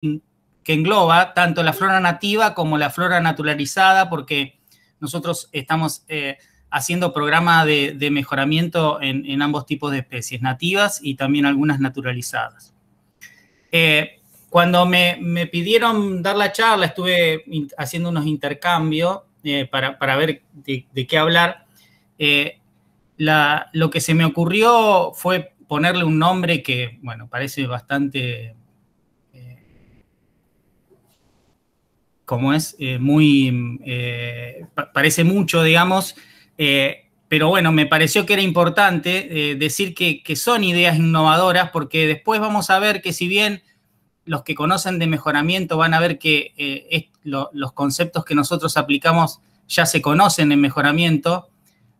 que engloba tanto la flora nativa como la flora naturalizada, porque nosotros estamos haciendo programa de mejoramiento en ambos tipos de especies, nativas y también algunas naturalizadas. Cuando me pidieron dar la charla, estuve haciendo unos intercambios para ver de qué hablar. Lo que se me ocurrió fue ponerle un nombre que, bueno, parece bastante, como es, parece mucho, digamos, pero bueno, me pareció que era importante decir que son ideas innovadoras, porque después vamos a ver que si bien los que conocen de mejoramiento van a ver que los conceptos que nosotros aplicamos ya se conocen en mejoramiento,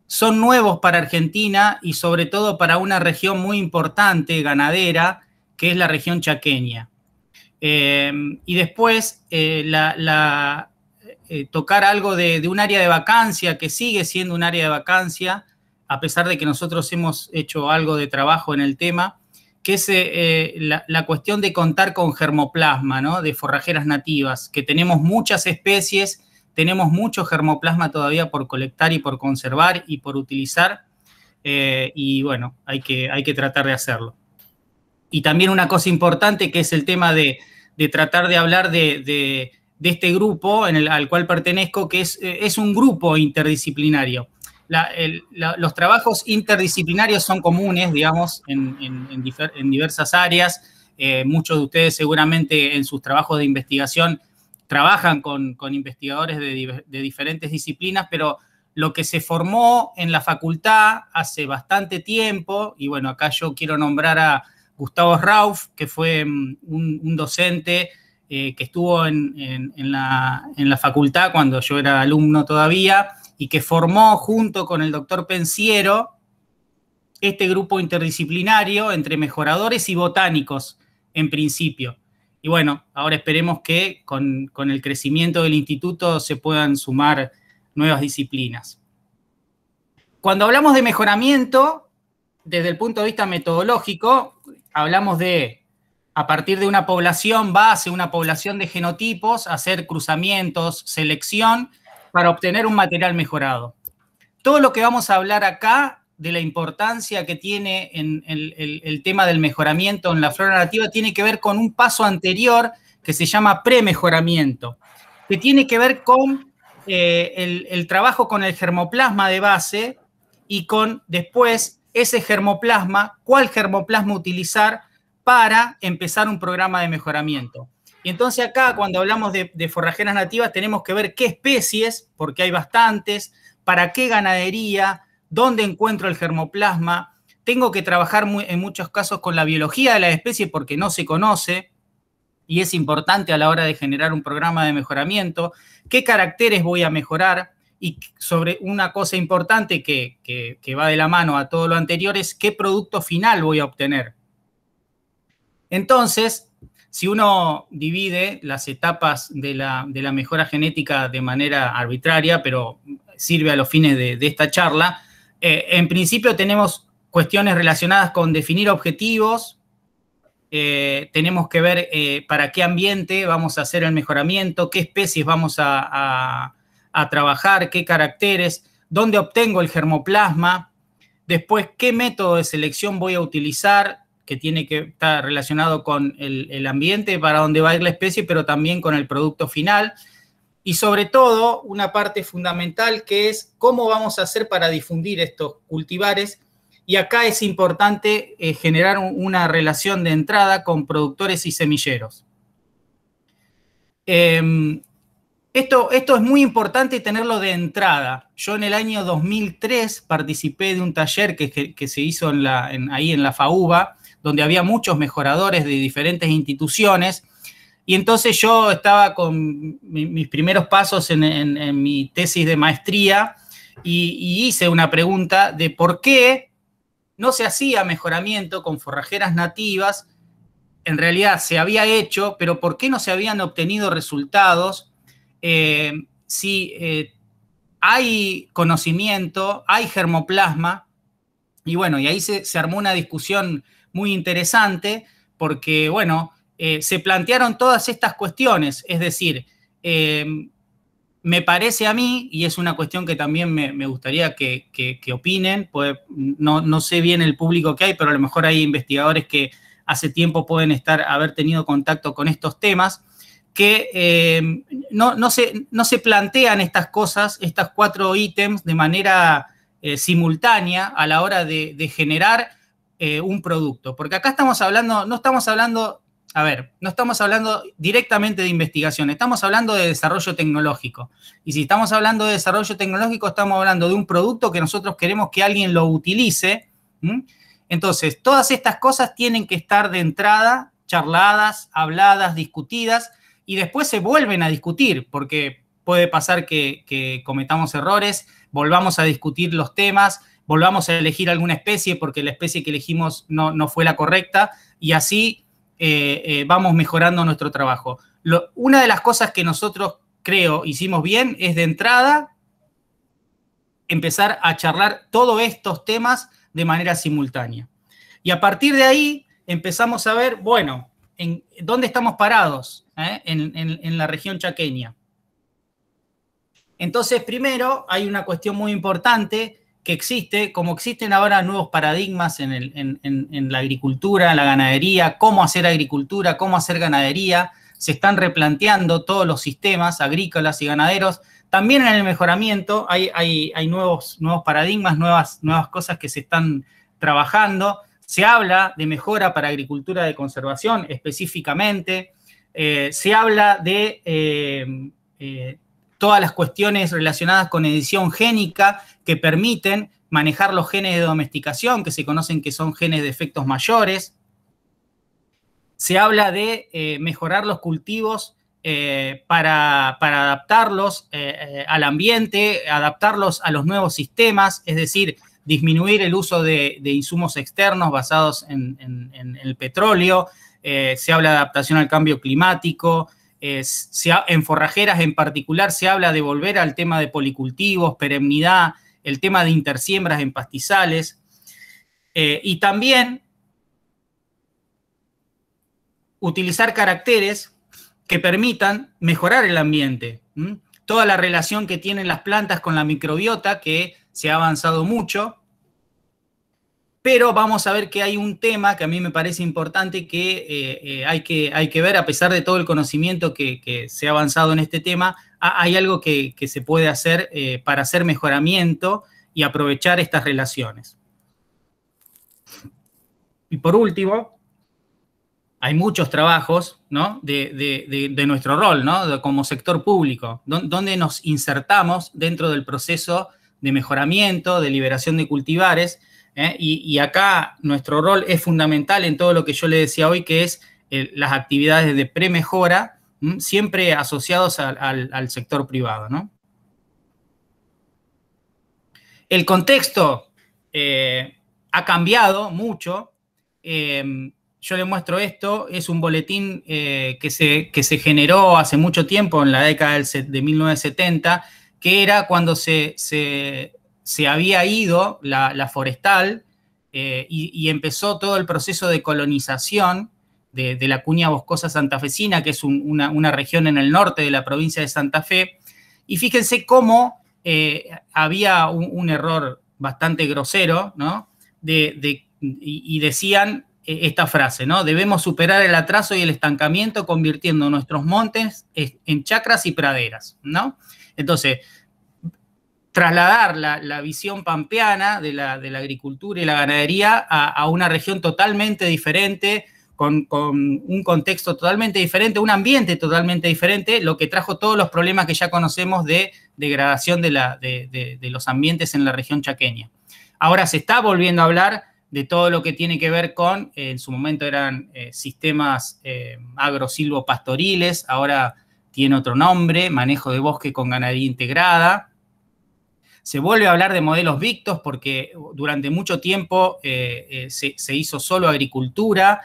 son nuevos para Argentina y sobre todo para una región muy importante, ganadera, que es la región chaqueña. Y después tocar algo de un área de vacancia, que sigue siendo un área de vacancia, a pesar de que nosotros hemos hecho algo de trabajo en el tema, que es la cuestión de contar con germoplasma, ¿no? De forrajeras nativas, que tenemos muchas especies, tenemos mucho germoplasma todavía por colectar y por conservar y por utilizar, y bueno, hay que tratar de hacerlo. Y también una cosa importante que es el tema de tratar de hablar de este grupo al cual pertenezco, que es un grupo interdisciplinario. Los trabajos interdisciplinarios son comunes, digamos, en diversas áreas. Muchos de ustedes seguramente en sus trabajos de investigación trabajan con investigadores de diferentes disciplinas, pero lo que se formó en la facultad hace bastante tiempo, y bueno, acá yo quiero nombrar a Gustavo Rauf, que fue un docente que estuvo en la facultad cuando yo era alumno todavía, y que formó junto con el doctor Pensiero este grupo interdisciplinario entre mejoradores y botánicos, en principio. Y bueno, ahora esperemos que con el crecimiento del instituto se puedan sumar nuevas disciplinas. Cuando hablamos de mejoramiento, desde el punto de vista metodológico, hablamos de, a partir de una población base, una población de genotipos, hacer cruzamientos, selección, para obtener un material mejorado. Todo lo que vamos a hablar acá de la importancia que tiene en el tema del mejoramiento en la flora nativa tiene que ver con un paso anterior que se llama premejoramiento, que tiene que ver con el trabajo con el germoplasma de base y con después ese germoplasma, cuál germoplasma utilizar para empezar un programa de mejoramiento. Y entonces acá, cuando hablamos de forrajeras nativas, tenemos que ver qué especies, porque hay bastantes, para qué ganadería, dónde encuentro el germoplasma. Tengo que trabajar en muchos casos con la biología de la especie porque no se conoce y es importante a la hora de generar un programa de mejoramiento. ¿Qué caracteres voy a mejorar? Y sobre una cosa importante que va de la mano a todo lo anterior es qué producto final voy a obtener. Entonces, si uno divide las etapas de la mejora genética de manera arbitraria, pero sirve a los fines de esta charla, en principio tenemos cuestiones relacionadas con definir objetivos, tenemos que ver para qué ambiente vamos a hacer el mejoramiento, qué especies vamos a trabajar, qué caracteres, dónde obtengo el germoplasma, después qué método de selección voy a utilizar, que tiene que estar relacionado con el ambiente para donde va a ir la especie, pero también con el producto final. Y sobre todo, una parte fundamental que es cómo vamos a hacer para difundir estos cultivares. Y acá es importante generar una relación de entrada con productores y semilleros. Esto es muy importante tenerlo de entrada. Yo en el año 2003 participé de un taller que se hizo ahí en la FAUBA, donde había muchos mejoradores de diferentes instituciones, y entonces yo estaba con mis primeros pasos en mi tesis de maestría y hice una pregunta de por qué no se hacía mejoramiento con forrajeras nativas. En realidad se había hecho, pero ¿por qué no se habían obtenido resultados? Si hay conocimiento, hay germoplasma, y bueno, y ahí se armó una discusión muy interesante, porque, bueno, se plantearon todas estas cuestiones, es decir, me parece a mí, y es una cuestión que también me gustaría que opinen, pues no sé bien el público que hay, pero a lo mejor hay investigadores que hace tiempo pueden haber tenido contacto con estos temas, que no se plantean estas cosas, estos 4 ítems de manera simultánea a la hora de generar un producto. Porque acá estamos hablando, no estamos hablando directamente de investigación, estamos hablando de desarrollo tecnológico. Y si estamos hablando de desarrollo tecnológico, estamos hablando de un producto que nosotros queremos que alguien lo utilice. Entonces, todas estas cosas tienen que estar de entrada charladas, habladas, discutidas, y después se vuelven a discutir, porque puede pasar que cometamos errores, volvamos a discutir los temas, volvamos a elegir alguna especie porque la especie que elegimos no fue la correcta, y así vamos mejorando nuestro trabajo. Una de las cosas que nosotros, creo, hicimos bien es de entrada empezar a charlar todos estos temas de manera simultánea. Y a partir de ahí empezamos a ver, bueno, en dónde estamos parados en la región chaqueña. Entonces, primero, hay una cuestión muy importante que existe, como existen ahora nuevos paradigmas en la agricultura, en la ganadería, cómo hacer agricultura, cómo hacer ganadería, se están replanteando todos los sistemas agrícolas y ganaderos. También en el mejoramiento hay nuevos paradigmas, nuevas cosas que se están trabajando. Se habla de mejora para agricultura de conservación específicamente. Se habla de todas las cuestiones relacionadas con edición génica que permiten manejar los genes de domesticación, que se conocen que son genes de efectos mayores. Se habla de mejorar los cultivos para adaptarlos al ambiente, adaptarlos a los nuevos sistemas, es decir, disminuir el uso de insumos externos basados en el petróleo. Se habla de adaptación al cambio climático. En forrajeras en particular se habla de volver al tema de policultivos, perennidad, el tema de intersiembras en pastizales. Y también utilizar caracteres que permitan mejorar el ambiente. Toda la relación que tienen las plantas con la microbiota, que se ha avanzado mucho, pero vamos a ver que hay un tema que a mí me parece importante que hay que ver, a pesar de todo el conocimiento que se ha avanzado en este tema, hay algo que se puede hacer para hacer mejoramiento y aprovechar estas relaciones. Y por último, hay muchos trabajos, ¿no?, de nuestro rol, ¿no?, como sector público, donde nos insertamos dentro del proceso de mejoramiento, de liberación de cultivares, y acá nuestro rol es fundamental en todo lo que yo le decía hoy, que es las actividades de premejora, siempre asociados al sector privado, ¿no? El contexto ha cambiado mucho. Yo le muestro esto, es un boletín que se generó hace mucho tiempo, en la década de 1970, que era cuando se había ido la forestal y empezó todo el proceso de colonización de la cuña boscosa santafesina, que es una región en el norte de la provincia de Santa Fe. Y fíjense cómo había un error bastante grosero, ¿no? Y decían esta frase, ¿no? Debemos superar el atraso y el estancamiento convirtiendo nuestros montes en chacras y praderas, ¿no? Entonces, trasladar la visión pampeana de la agricultura y la ganadería a una región totalmente diferente, con un contexto totalmente diferente, un ambiente totalmente diferente, lo que trajo todos los problemas que ya conocemos de degradación de los ambientes en la región chaqueña. Ahora se está volviendo a hablar de todo lo que tiene que ver con, en su momento eran sistemas agrosilvopastoriles, ahora tiene otro nombre, manejo de bosque con ganadería integrada. Se vuelve a hablar de modelos victos porque durante mucho tiempo se hizo solo agricultura.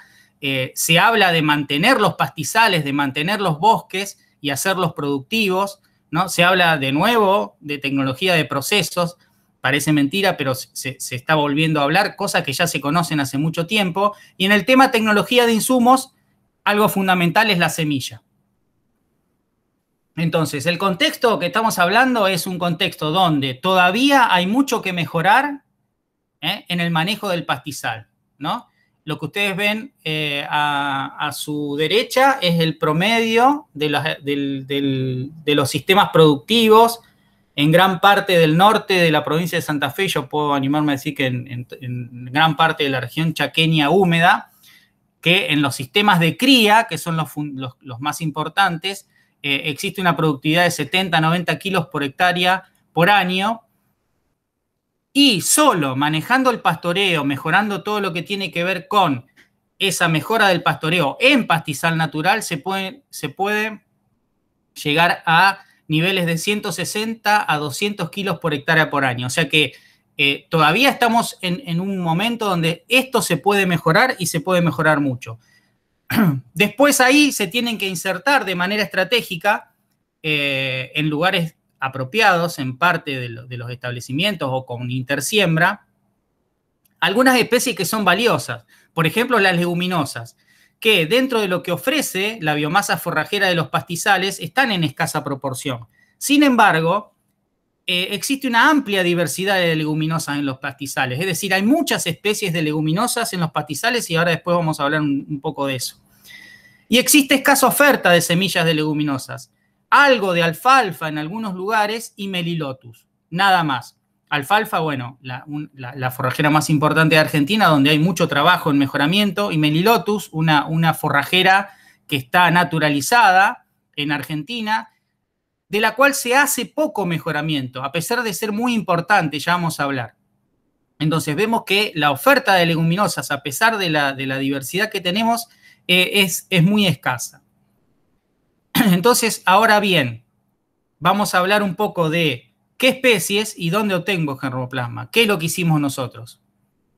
Se habla de mantener los pastizales, de mantener los bosques y hacerlos productivos, ¿no? Se habla de nuevo de tecnología de procesos. Parece mentira, pero se está volviendo a hablar, cosas que ya se conocen hace mucho tiempo. Y en el tema tecnología de insumos, algo fundamental es la semilla. Entonces, el contexto que estamos hablando es un contexto donde todavía hay mucho que mejorar en el manejo del pastizal, ¿no? Lo que ustedes ven a su derecha es el promedio de los sistemas productivos en gran parte del norte de la provincia de Santa Fe. Yo puedo animarme a decir que en gran parte de la región chaqueña húmeda, que en los sistemas de cría, que son los más importantes, existe una productividad de 70 a 90 kilos por hectárea por año, y solo manejando el pastoreo, mejorando todo lo que tiene que ver con esa mejora del pastoreo en pastizal natural, se puede llegar a niveles de 160 a 200 kilos por hectárea por año. O sea que todavía estamos en un momento donde esto se puede mejorar y se puede mejorar mucho. Después ahí se tienen que insertar de manera estratégica en lugares apropiados, en parte de los establecimientos o con intersiembra, algunas especies que son valiosas. Por ejemplo, las leguminosas, que dentro de lo que ofrece la biomasa forrajera de los pastizales están en escasa proporción. Sin embargo, existe una amplia diversidad de leguminosas en los pastizales. Es decir, hay muchas especies de leguminosas en los pastizales y ahora después vamos a hablar un poco de eso. Y existe escasa oferta de semillas de leguminosas. Algo de alfalfa en algunos lugares y Melilotus, nada más. Alfalfa, bueno, la forrajera más importante de Argentina, donde hay mucho trabajo en mejoramiento, y Melilotus, una forrajera que está naturalizada en Argentina, de la cual se hace poco mejoramiento, a pesar de ser muy importante, ya vamos a hablar. Entonces vemos que la oferta de leguminosas, a pesar de la diversidad que tenemos, es muy escasa. Entonces, ahora bien, vamos a hablar un poco de qué especies y dónde obtengo germoplasma, qué es lo que hicimos nosotros.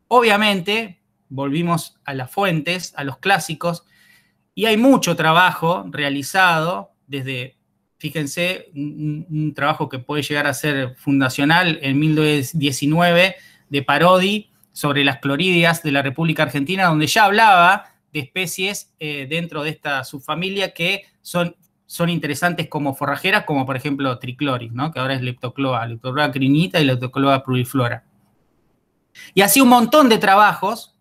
Obviamente, volvimos a las fuentes, a los clásicos, y hay mucho trabajo realizado desde, fíjense, un trabajo que puede llegar a ser fundacional en 1919 de Parodi sobre las cloridias de la República Argentina, donde ya hablaba de especies dentro de esta subfamilia que son interesantes como forrajeras, como por ejemplo Tricloris, ¿no? Que ahora es Leptocloa crinita y Leptocloa pluriflora. Y así un montón de trabajos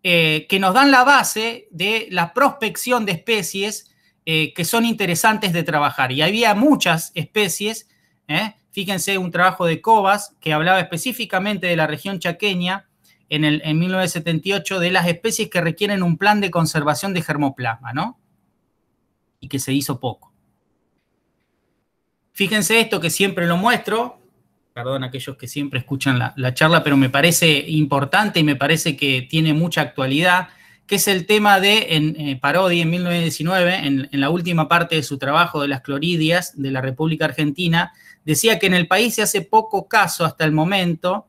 que nos dan la base de la prospección de especies que son interesantes de trabajar. Y había muchas especies, fíjense un trabajo de Cobas que hablaba específicamente de la región chaqueña en 1978, de las especies que requieren un plan de conservación de germoplasma, ¿no? Y que se hizo poco. Fíjense esto que siempre lo muestro, perdón a aquellos que siempre escuchan la charla, pero me parece importante y me parece que tiene mucha actualidad, que es el tema de Parodi en 1919, en la última parte de su trabajo de las cloridias de la República Argentina, decía que en el país se hace poco caso hasta el momento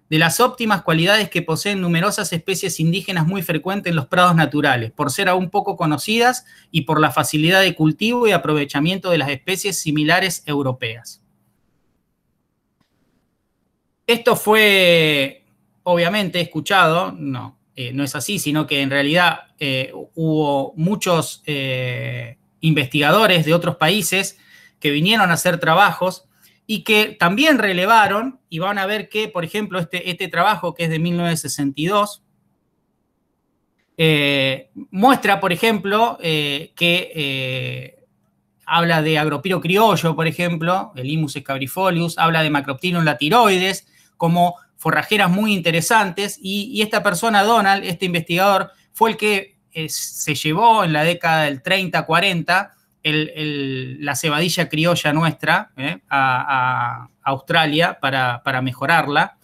de las óptimas cualidades que poseen numerosas especies indígenas muy frecuentes en los prados naturales, por ser aún poco conocidas y por la facilidad de cultivo y aprovechamiento de las especies similares europeas. Esto fue, obviamente, escuchado, no es así, sino que en realidad hubo muchos investigadores de otros países que vinieron a hacer trabajos y que también relevaron, y van a ver que, por ejemplo, este trabajo, que es de 1962, muestra, por ejemplo, que habla de Agropiro criollo, por ejemplo, el Imus scabrifolius, habla de Macroptinum latiroides, como forrajeras muy interesantes, y esta persona, Donald, este investigador, fue el que se llevó en la década del 30-40 la cebadilla criolla nuestra a Australia para mejorarla.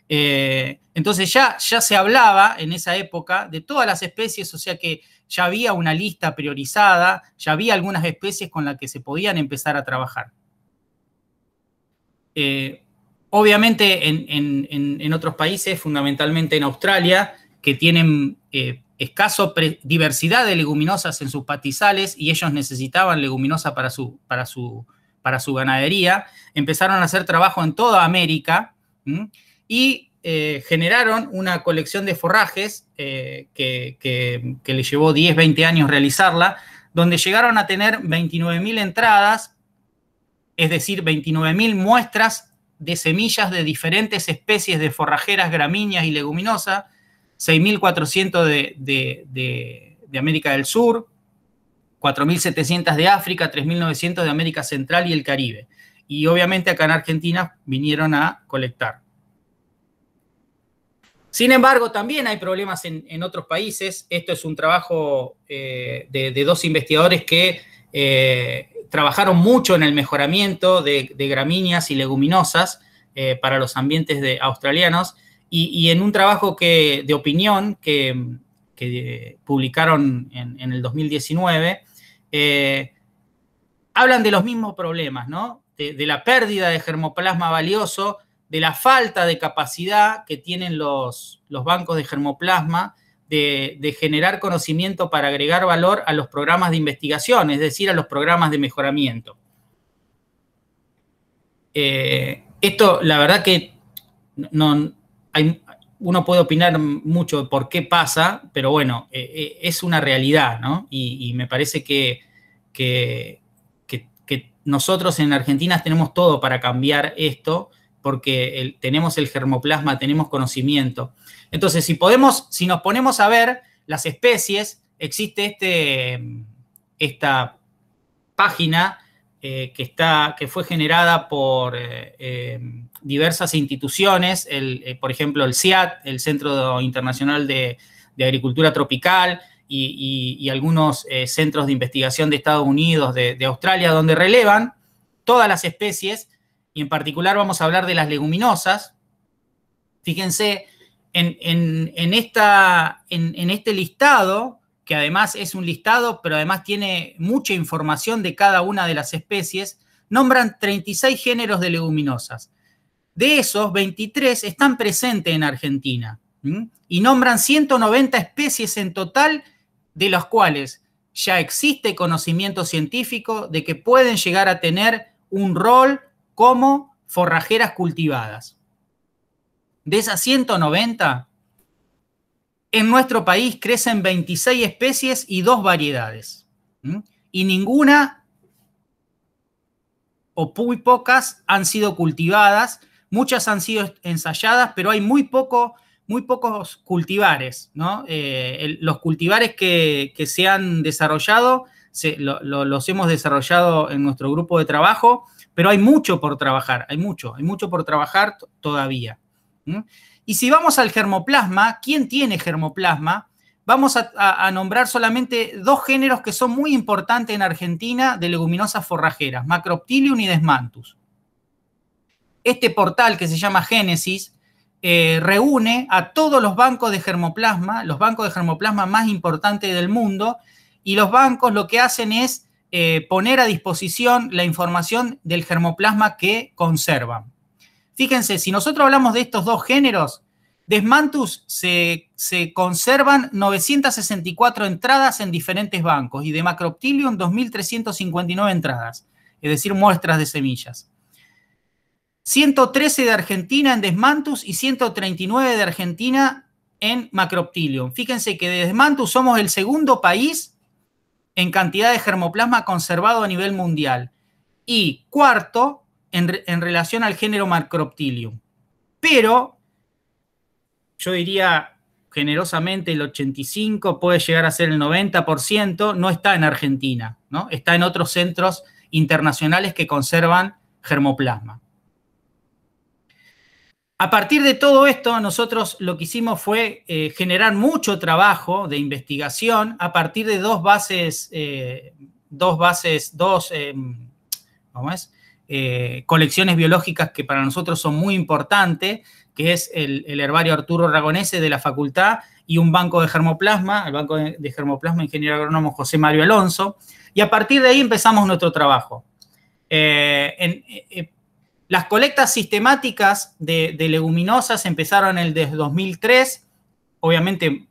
Entonces ya se hablaba en esa época de todas las especies, o sea que ya había una lista priorizada, ya había algunas especies con las que se podían empezar a trabajar. Obviamente en otros países, fundamentalmente en Australia, que tienen escaso diversidad de leguminosas en sus pastizales y ellos necesitaban leguminosa para su ganadería, empezaron a hacer trabajo en toda América y generaron una colección de forrajes que les llevó 10, 20 años realizarla, donde llegaron a tener 29.000 entradas, es decir, 29.000 muestras de semillas de diferentes especies de forrajeras, gramíneas y leguminosas, 6.400 de América del Sur, 4.700 de África, 3.900 de América Central y el Caribe. Y obviamente acá en Argentina vinieron a colectar. Sin embargo, también hay problemas en otros países. Esto es un trabajo de dos investigadores que trabajaron mucho en el mejoramiento de gramíneas y leguminosas para los ambientes australianos y en un trabajo de opinión que publicaron en el 2019, hablan de los mismos problemas, ¿no? De la pérdida de germoplasma valioso, de la falta de capacidad que tienen los bancos de germoplasma de generar conocimiento para agregar valor a los programas de investigación, es decir, a los programas de mejoramiento. Esto, la verdad que uno puede opinar mucho de por qué pasa, pero bueno, es una realidad, ¿no? Y me parece que nosotros en Argentina tenemos todo para cambiar esto, porque tenemos el germoplasma, tenemos conocimiento. Entonces, si nos ponemos a ver las especies, existe esta página que fue generada por diversas instituciones, por ejemplo, el CIAT, el Centro Internacional de Agricultura Tropical, y algunos centros de investigación de Estados Unidos, de Australia, donde relevan todas las especies, y en particular vamos a hablar de las leguminosas. Fíjense, en este listado, que además es un listado, pero además tiene mucha información de cada una de las especies, nombran 36 géneros de leguminosas. De esos, 23 están presentes en Argentina, y nombran 190 especies en total, de las cuales ya existe conocimiento científico de que pueden llegar a tener un rol como forrajeras cultivadas. De esas 190, en nuestro país crecen 26 especies y 2 variedades. Y ninguna o muy pocas han sido cultivadas, muchas han sido ensayadas, pero hay muy pocos cultivares, ¿no? Los cultivares que se han desarrollado, los hemos desarrollado en nuestro grupo de trabajo, pero hay mucho por trabajar, hay mucho por trabajar todavía. Y si vamos al germoplasma, ¿quién tiene germoplasma? Vamos a nombrar solamente 2 géneros que son muy importantes en Argentina de leguminosas forrajeras, Macroptilium y Desmanthus. Este portal que se llama Génesis reúne a todos los bancos de germoplasma más importantes del mundo, y los bancos lo que hacen es poner a disposición la información del germoplasma que conservan. Fíjense, si nosotros hablamos de estos 2 géneros, Desmanthus se conservan 964 entradas en diferentes bancos, y de Macroptilium 2.359 entradas, es decir, muestras de semillas. 113 de Argentina en Desmanthus y 139 de Argentina en Macroptilium. Fíjense que de Desmanthus somos el segundo país en cantidad de germoplasma conservado a nivel mundial y cuarto en relación al género Macroptilium. Pero yo diría generosamente el 85%, puede llegar a ser el 90%, no está en Argentina, ¿no? Está en otros centros internacionales que conservan germoplasma. A partir de todo esto, nosotros lo que hicimos fue generar mucho trabajo de investigación a partir de dos colecciones biológicas que para nosotros son muy importantes, que es el herbario Arturo Ragonese de la facultad y un banco de germoplasma, el banco de germoplasma ingeniero agrónomo José Mario Alonso, y a partir de ahí empezamos nuestro trabajo. Las colectas sistemáticas de leguminosas empezaron en el 2003. Obviamente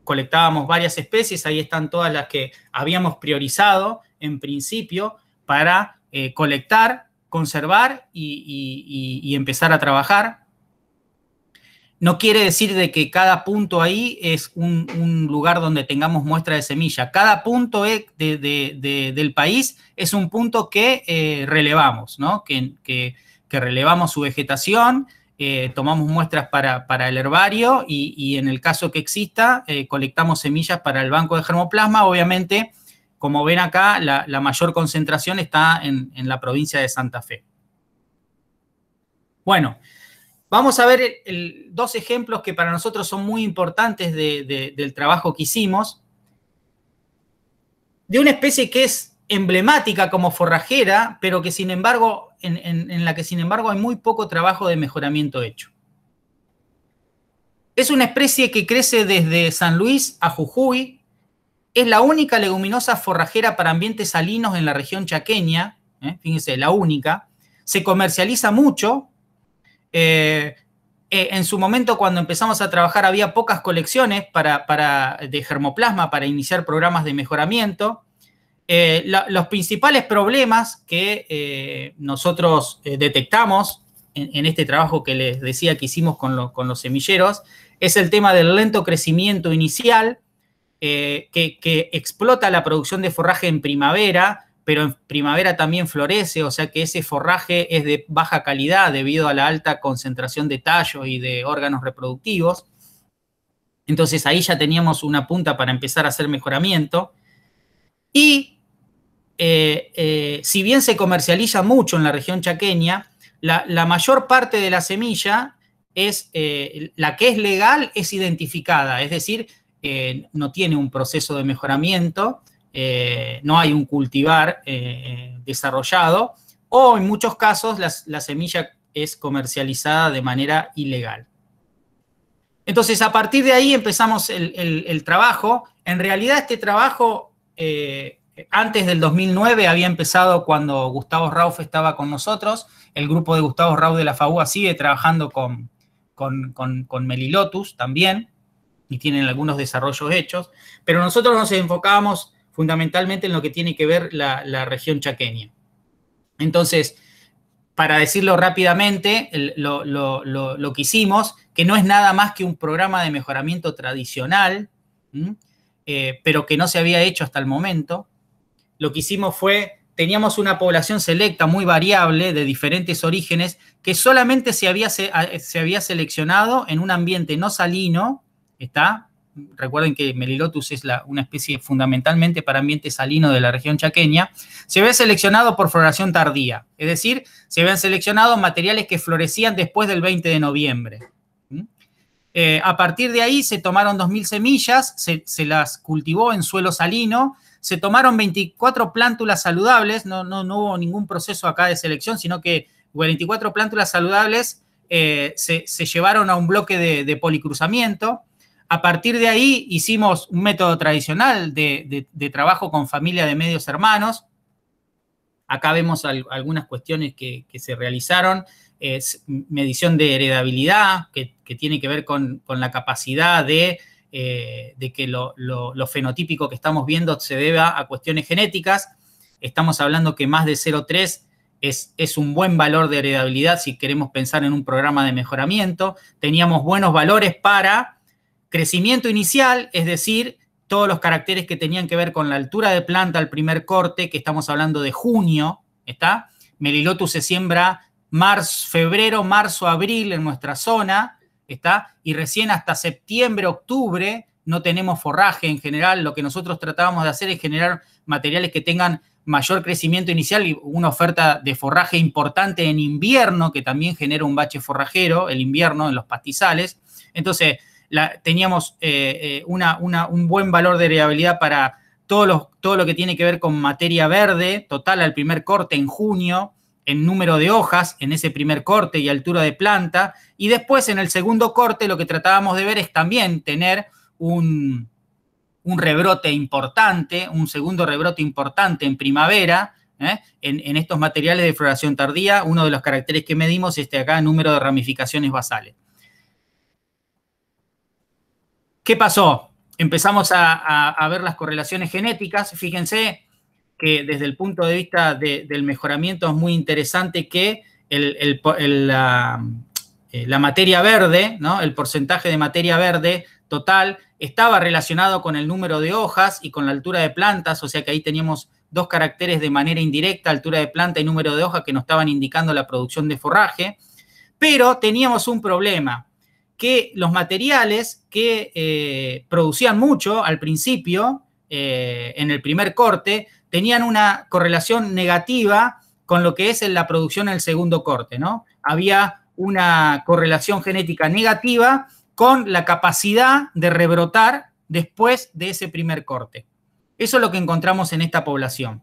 colectábamos varias especies, ahí están todas las que habíamos priorizado en principio para colectar, conservar y empezar a trabajar. no quiere decir de que cada punto ahí es un lugar donde tengamos muestra de semilla. Cada punto del país es un punto que relevamos, ¿no? Que relevamos su vegetación, tomamos muestras para el herbario y en el caso que exista, colectamos semillas para el banco de germoplasma. Obviamente, como ven acá, la mayor concentración está en la provincia de Santa Fe. Bueno, vamos a ver dos ejemplos que para nosotros son muy importantes del trabajo que hicimos, de una especie que es emblemática como forrajera, pero que sin embargo, en la que sin embargo hay muy poco trabajo de mejoramiento hecho. Es una especie que crece desde San Luis a Jujuy, es la única leguminosa forrajera para ambientes salinos en la región chaqueña, fíjense, la única, se comercializa mucho. En su momento, cuando empezamos a trabajar, había pocas colecciones de germoplasma para iniciar programas de mejoramiento. Los principales problemas que nosotros detectamos en este trabajo que les decía que hicimos con los semilleros es el tema del lento crecimiento inicial, que explota la producción de forraje en primavera, pero en primavera también florece, o sea que ese forraje es de baja calidad debido a la alta concentración de tallo y de órganos reproductivos. Entonces ahí ya teníamos una punta para empezar a hacer mejoramiento. Y si bien se comercializa mucho en la región chaqueña, la mayor parte de la semilla es, la que es legal es identificada, es decir, no tiene un proceso de mejoramiento, no hay un cultivar desarrollado, o en muchos casos la semilla es comercializada de manera ilegal. Entonces, a partir de ahí empezamos el trabajo. En realidad, este trabajo, antes del 2009, había empezado cuando Gustavo Rauf estaba con nosotros. El grupo de Gustavo Rauf de la FAUA sigue trabajando con Melilotus también, y tienen algunos desarrollos hechos, pero nosotros nos enfocábamos fundamentalmente en lo que tiene que ver la región chaqueña. Entonces, para decirlo rápidamente, lo que hicimos, que no es nada más que un programa de mejoramiento tradicional, pero que no se había hecho hasta el momento, lo que hicimos fue, teníamos una población selecta muy variable de diferentes orígenes que solamente se había seleccionado en un ambiente no salino, ¿está? Recuerden que Melilotus es una especie fundamentalmente para ambiente salino de la región chaqueña. Se había seleccionado por floración tardía, es decir, se habían seleccionado materiales que florecían después del 20 de noviembre. A partir de ahí se tomaron 2.000 semillas, se las cultivó en suelo salino, se tomaron 24 plántulas saludables, no hubo ningún proceso acá de selección, sino que 24 plántulas saludables se llevaron a un bloque de policruzamiento. A partir de ahí hicimos un método tradicional de trabajo con familia de medios hermanos. Acá vemos algunas cuestiones que se realizaron. Medición de heredabilidad, que tiene que ver con la capacidad de que lo fenotípico que estamos viendo se deba a cuestiones genéticas. Estamos hablando que más de 0,3 es un buen valor de heredabilidad si queremos pensar en un programa de mejoramiento. Teníamos buenos valores para crecimiento inicial, es decir, todos los caracteres que tenían que ver con la altura de planta al primer corte, que estamos hablando de junio, ¿está? Melilotus se siembra febrero, marzo, abril en nuestra zona, ¿está? Y recién hasta septiembre, octubre no tenemos forraje en general. Lo que nosotros tratábamos de hacer es generar materiales que tengan mayor crecimiento inicial y una oferta de forraje importante en invierno, que también genera un bache forrajero, el invierno en los pastizales. Entonces, teníamos un buen valor de heredabilidad para todo lo que tiene que ver con materia verde, total al primer corte en junio, en número de hojas en ese primer corte y altura de planta. Y después, en el segundo corte, lo que tratábamos de ver es también tener un rebrote importante, un segundo rebrote importante en primavera, en estos materiales de floración tardía. Uno de los caracteres que medimos es acá, número de ramificaciones basales. ¿Qué pasó? Empezamos a ver las correlaciones genéticas. Fíjense que desde el punto de vista del mejoramiento es muy interesante que la materia verde, ¿no? El porcentaje de materia verde total estaba relacionado con el número de hojas y con la altura de plantas, o sea que ahí teníamos dos caracteres de manera indirecta, altura de planta y número de hoja, que nos estaban indicando la producción de forraje, pero teníamos un problema, que los materiales que producían mucho al principio, en el primer corte, tenían una correlación negativa con lo que es la producción en el segundo corte, ¿no? Había una correlación genética negativa con la capacidad de rebrotar después de ese primer corte. Eso es lo que encontramos en esta población.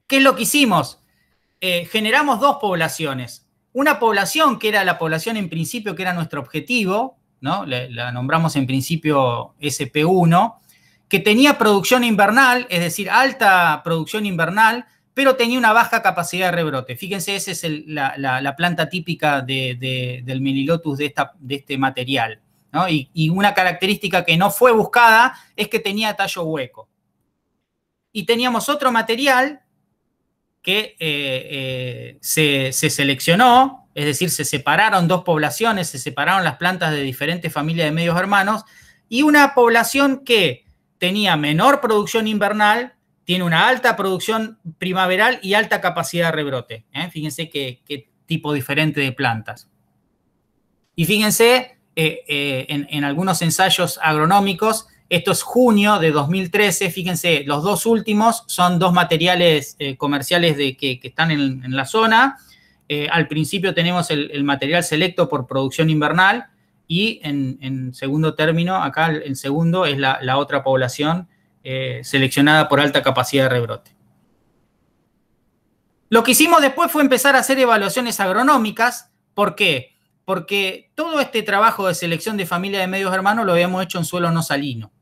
¿Qué es lo que hicimos? Generamos dos poblaciones. Una población que era la población en principio, que era nuestro objetivo, ¿no? La nombramos en principio SP1, que tenía producción invernal, es decir, alta producción invernal, pero tenía una baja capacidad de rebrote. Fíjense, esa es la planta típica del Melilotus de este material, ¿no? Y una característica que no fue buscada es que tenía tallo hueco. Y teníamos otro material que se seleccionó, es decir, se separaron dos poblaciones, se separaron las plantas de diferentes familias de medios hermanos, y una población que tenía menor producción invernal, tiene una alta producción primaveral y alta capacidad de rebrote. Fíjense qué tipo diferente de plantas. Y fíjense, en algunos ensayos agronómicos, esto es junio de 2013, fíjense, los dos últimos son dos materiales comerciales que están en la zona. Al principio tenemos el material selecto por producción invernal y en segundo término, acá el segundo es la otra población seleccionada por alta capacidad de rebrote. Lo que hicimos después fue empezar a hacer evaluaciones agronómicas. ¿Por qué? Porque todo este trabajo de selección de familia de medios hermanos lo habíamos hecho en suelo no salino.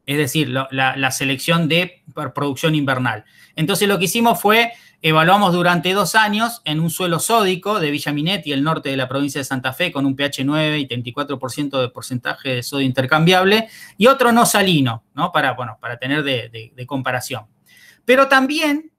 Es decir, la selección de producción invernal. Entonces lo que hicimos fue, evaluamos durante 2 años en un suelo sódico de Villa Minetti, el norte de la provincia de Santa Fe, con un pH 9 y 34% de porcentaje de sodio intercambiable, y otro no salino, ¿no? Para tener de comparación. Pero también,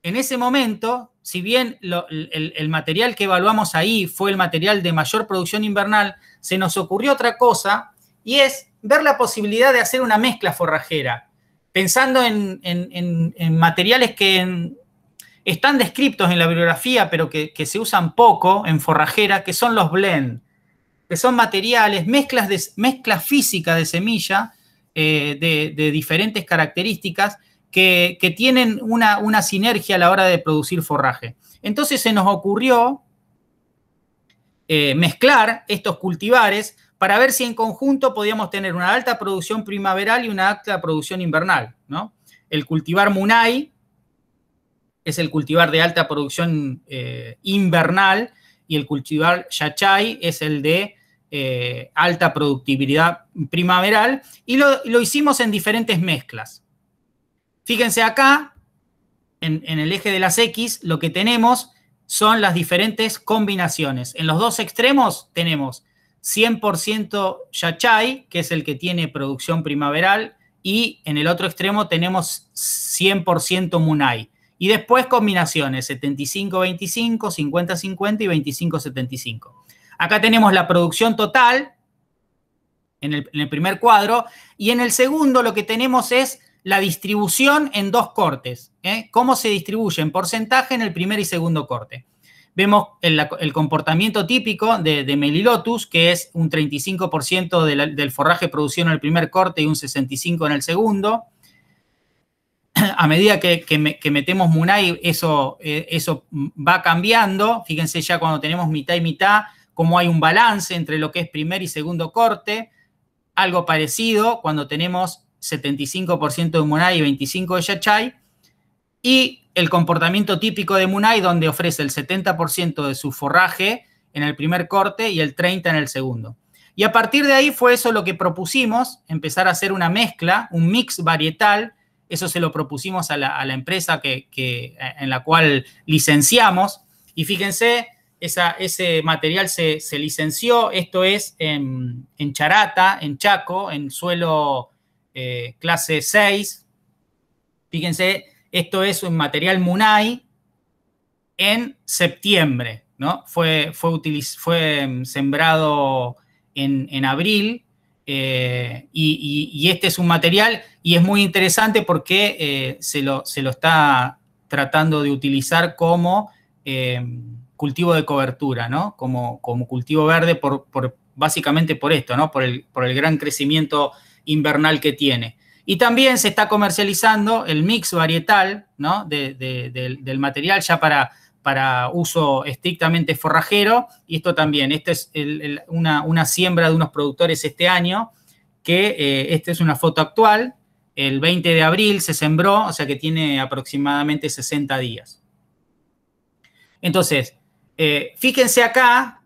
en ese momento, si bien el material que evaluamos ahí fue el material de mayor producción invernal, se nos ocurrió otra cosa, y es ver la posibilidad de hacer una mezcla forrajera, pensando en materiales que están descritos en la bibliografía, pero que se usan poco en forrajera, que son los blend, que son materiales, mezclas físicas de semilla de diferentes características que tienen una sinergia a la hora de producir forraje. Entonces se nos ocurrió mezclar estos cultivares para ver si en conjunto podíamos tener una alta producción primaveral y una alta producción invernal, ¿no? El cultivar Munay es el cultivar de alta producción invernal y el cultivar Yachay es el de alta productividad primaveral, y lo hicimos en diferentes mezclas. Fíjense acá, en el eje de las X, lo que tenemos son las diferentes combinaciones. En los dos extremos tenemos 100% Yachay, que es el que tiene producción primaveral, y en el otro extremo tenemos 100% Munay. Y después combinaciones, 75-25, 50-50 y 25-75. Acá tenemos la producción total en el primer cuadro, y en el segundo lo que tenemos es la distribución en dos cortes. ¿Cómo se distribuye en porcentaje en el primer y segundo corte? Vemos el comportamiento típico de Melilotus, que es un 35% del forraje producido en el primer corte y un 65% en el segundo. A medida que metemos Munay, eso va cambiando. Fíjense ya cuando tenemos mitad y mitad, cómo hay un balance entre lo que es primer y segundo corte. Algo parecido cuando tenemos 75% de Munay y 25% de Yachay. Y el comportamiento típico de Munay, donde ofrece el 70% de su forraje en el primer corte y el 30% en el segundo. Y a partir de ahí fue eso lo que propusimos, empezar a hacer una mezcla, un mix varietal. Eso se lo propusimos a la empresa en la cual licenciamos. Y fíjense, ese material se licenció. Esto es en Charata, en Chaco, en suelo clase 6. Fíjense, esto es un material Munay en septiembre, ¿no? Fue sembrado en abril, y este es un material, y es muy interesante porque se lo está tratando de utilizar como cultivo de cobertura, ¿no? Como cultivo verde, básicamente por esto, ¿no? Por el gran crecimiento invernal que tiene. Y también se está comercializando el mix varietal, ¿no? del material ya para uso estrictamente forrajero, y esto también, esta es una siembra de unos productores este año, que esta es una foto actual, el 20 de abril se sembró, o sea que tiene aproximadamente 60 días. Entonces, fíjense acá,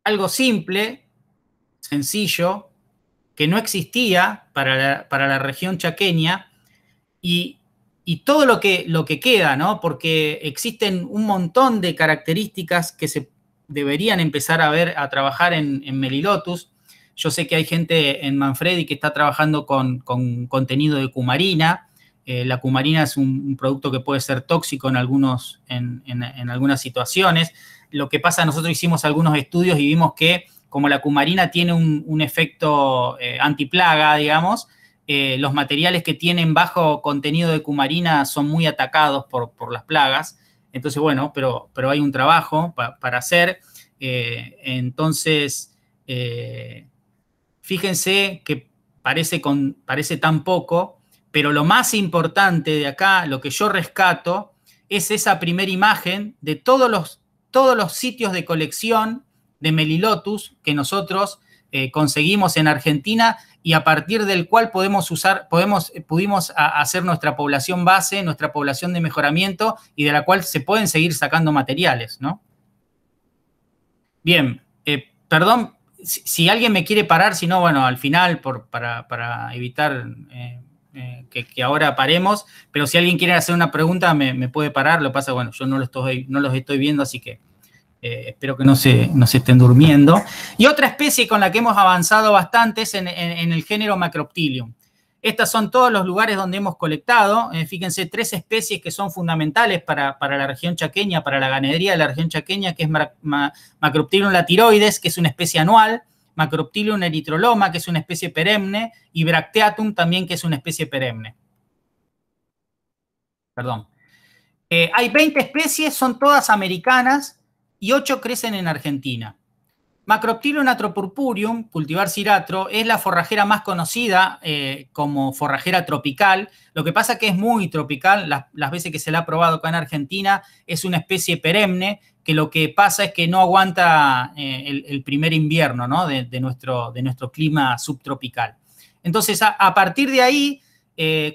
algo simple, sencillo, que no existía para la región chaqueña, y todo lo que queda, ¿no? Porque existen un montón de características que se deberían empezar a trabajar en Melilotus. Yo sé que hay gente en Manfredi que está trabajando con contenido de cumarina. La cumarina es un producto que puede ser tóxico en algunas situaciones. Lo que pasa, nosotros hicimos algunos estudios y vimos que como la cumarina tiene un efecto antiplaga, digamos, los materiales que tienen bajo contenido de cumarina son muy atacados por las plagas. Entonces, bueno, pero hay un trabajo para hacer. Entonces, fíjense que parece tan poco, pero lo más importante de acá, lo que yo rescato, es esa primera imagen de todos los sitios de colección de Melilotus que nosotros conseguimos en Argentina, y a partir del cual pudimos hacer nuestra población base, nuestra población de mejoramiento, y de la cual se pueden seguir sacando materiales, ¿no? Bien, perdón, si alguien me quiere parar, si no, bueno, al final, para evitar que ahora paremos, pero si alguien quiere hacer una pregunta, me puede parar. Lo que pasa, bueno, yo no los estoy viendo, así que espero que no se estén durmiendo. Y otra especie con la que hemos avanzado bastante es en el género Macroptilium. Estos son todos los lugares donde hemos colectado. Fíjense, 3 especies que son fundamentales para la región chaqueña, para la ganadería de la región chaqueña, que es Macroptilium latiroides, que es una especie anual, Macroptilium erythroloma, que es una especie perenne, y Bracteatum también, que es una especie perenne. Perdón. Hay 20 especies, son todas americanas, y 8 crecen en Argentina. Macroptilium atropurpureum, cultivar ciratro, es la forrajera más conocida como forrajera tropical. Lo que pasa es que es muy tropical. Las veces que se la ha probado acá en Argentina, es una especie perenne, que lo que pasa es que no aguanta el primer invierno, ¿no? de nuestro clima subtropical. Entonces, a partir de ahí,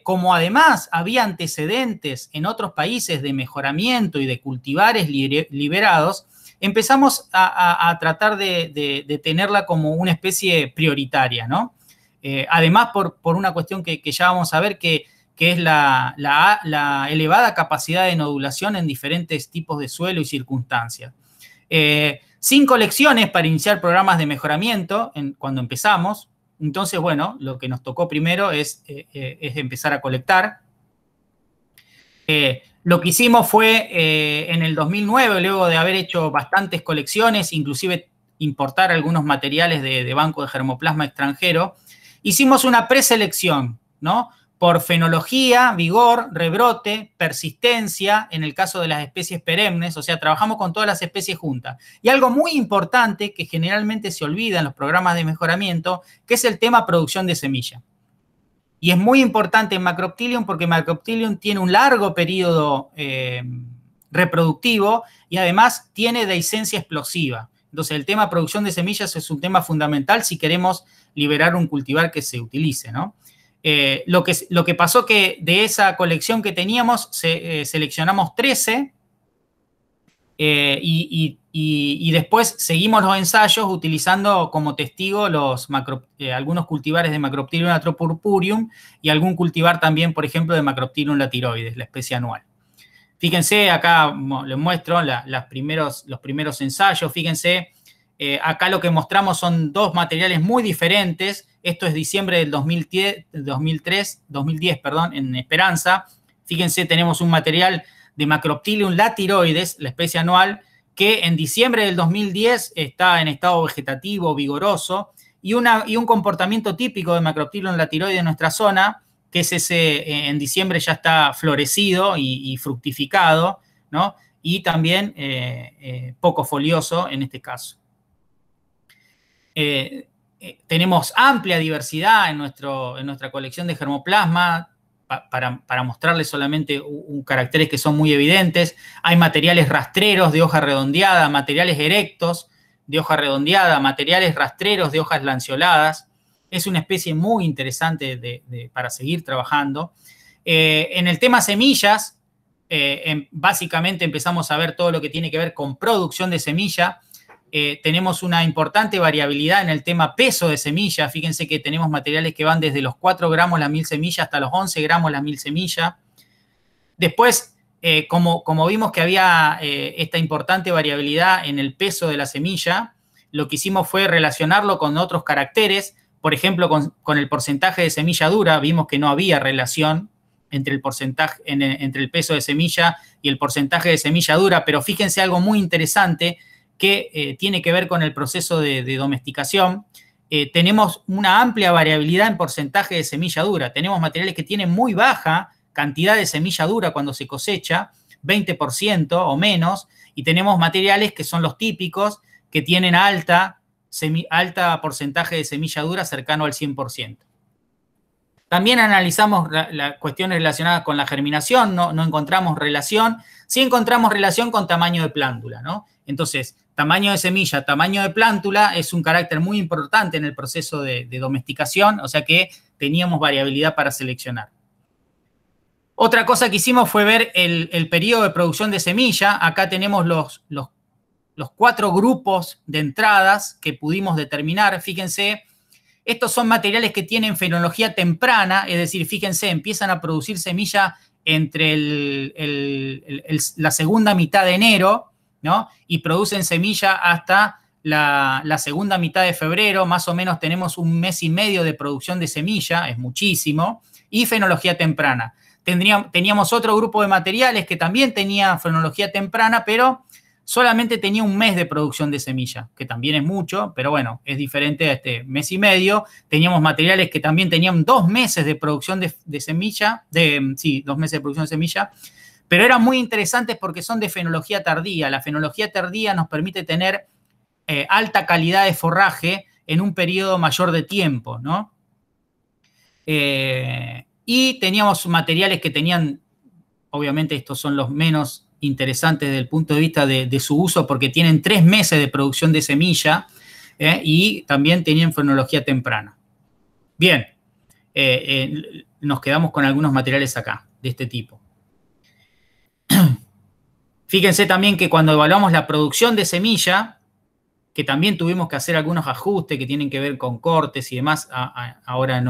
como además había antecedentes en otros países de mejoramiento y de cultivares liberados, empezamos a tratar de tenerla como una especie prioritaria, ¿no? Además, por una cuestión que ya vamos a ver, que es la elevada capacidad de nodulación en diferentes tipos de suelo y circunstancias. 5 lecciones para iniciar programas de mejoramiento cuando empezamos. Entonces, bueno, lo que nos tocó primero es empezar a colectar. Lo que hicimos fue en el 2009, luego de haber hecho bastantes colecciones, inclusive importar algunos materiales de banco de germoplasma extranjero, hicimos una preselección, ¿no? Por fenología, vigor, rebrote, persistencia, en el caso de las especies perennes, o sea, trabajamos con todas las especies juntas. Y algo muy importante que generalmente se olvida en los programas de mejoramiento, que es el tema producción de semilla. Y es muy importante en Macroptilium porque Macroptilium tiene un largo periodo reproductivo, y además tiene dehiscencia explosiva. Entonces, el tema producción de semillas es un tema fundamental si queremos liberar un cultivar que se utilice, ¿no? Lo que pasó que de esa colección que teníamos, seleccionamos 13 y después seguimos los ensayos utilizando como testigo algunos cultivares de Macroptilium atropurpureum y algún cultivar también, por ejemplo, de Macroptilium latiroides, la especie anual. Fíjense, acá les muestro los primeros ensayos. Fíjense, acá lo que mostramos son 2 materiales muy diferentes. Esto es diciembre del 2010, en Esperanza. Fíjense, tenemos un material de Macroptilium latiroides, la especie anual, que en diciembre del 2010 está en estado vegetativo, vigoroso, y un comportamiento típico de Macroptilium latiroides en nuestra zona, que es ese, en diciembre ya está florecido y fructificado, ¿no? Y también poco folioso en este caso. Tenemos amplia diversidad en nuestra colección de germoplasma, para mostrarles solamente caracteres que son muy evidentes. Hay materiales rastreros de hoja redondeada, materiales erectos de hoja redondeada, materiales rastreros de hojas lanceoladas. Es una especie muy interesante para seguir trabajando. En el tema semillas, básicamente empezamos a ver todo lo que tiene que ver con producción de semilla. Tenemos una importante variabilidad en el tema peso de semilla. Fíjense que tenemos materiales que van desde los 4 gramos la 1000 semillas hasta los 11 gramos la 1000 semillas. Después, como vimos que había esta importante variabilidad en el peso de la semilla, lo que hicimos fue relacionarlo con otros caracteres. Por ejemplo, con el porcentaje de semilla dura, vimos que no había relación entre el porcentaje, entre el peso de semilla y el porcentaje de semilla dura, pero fíjense algo muy interesante que tiene que ver con el proceso de domesticación. Tenemos una amplia variabilidad en porcentaje de semilla dura. Tenemos materiales que tienen muy baja cantidad de semilla dura cuando se cosecha, 20% o menos, y tenemos materiales que son los típicos, que tienen alta porcentaje de semilla dura cercano al 100%. También analizamos las cuestiones relacionadas con la germinación, no encontramos relación. Sí encontramos relación con tamaño de plántula, ¿no? Entonces, tamaño de semilla, tamaño de plántula es un carácter muy importante en el proceso de domesticación, o sea que teníamos variabilidad para seleccionar. Otra cosa que hicimos fue ver el periodo de producción de semilla. Acá tenemos los 4 grupos de entradas que pudimos determinar. Fíjense, estos son materiales que tienen fenología temprana, es decir, fíjense, empiezan a producir semilla entre la segunda mitad de enero, ¿no? Y producen semilla hasta la segunda mitad de febrero. Más o menos tenemos 1 mes y medio de producción de semilla, es muchísimo, y fenología temprana. Teníamos otro grupo de materiales que también tenía fenología temprana, pero solamente tenía 1 mes de producción de semilla, que también es mucho, pero bueno, es diferente a este 1 mes y medio. Teníamos materiales que también tenían 2 meses de producción de semilla, 2 meses de producción de semilla, pero eran muy interesantes porque son de fenología tardía. La fenología tardía nos permite tener alta calidad de forraje en un periodo mayor de tiempo, ¿no? Y teníamos materiales que tenían, obviamente estos son los menos interesantes desde el punto de vista de su uso, porque tienen 3 meses de producción de semilla y también tenían fenología temprana. Bien, nos quedamos con algunos materiales acá, de este tipo. Fíjense también que cuando evaluamos la producción de semilla, que también tuvimos que hacer algunos ajustes que tienen que ver con cortes y demás, ahora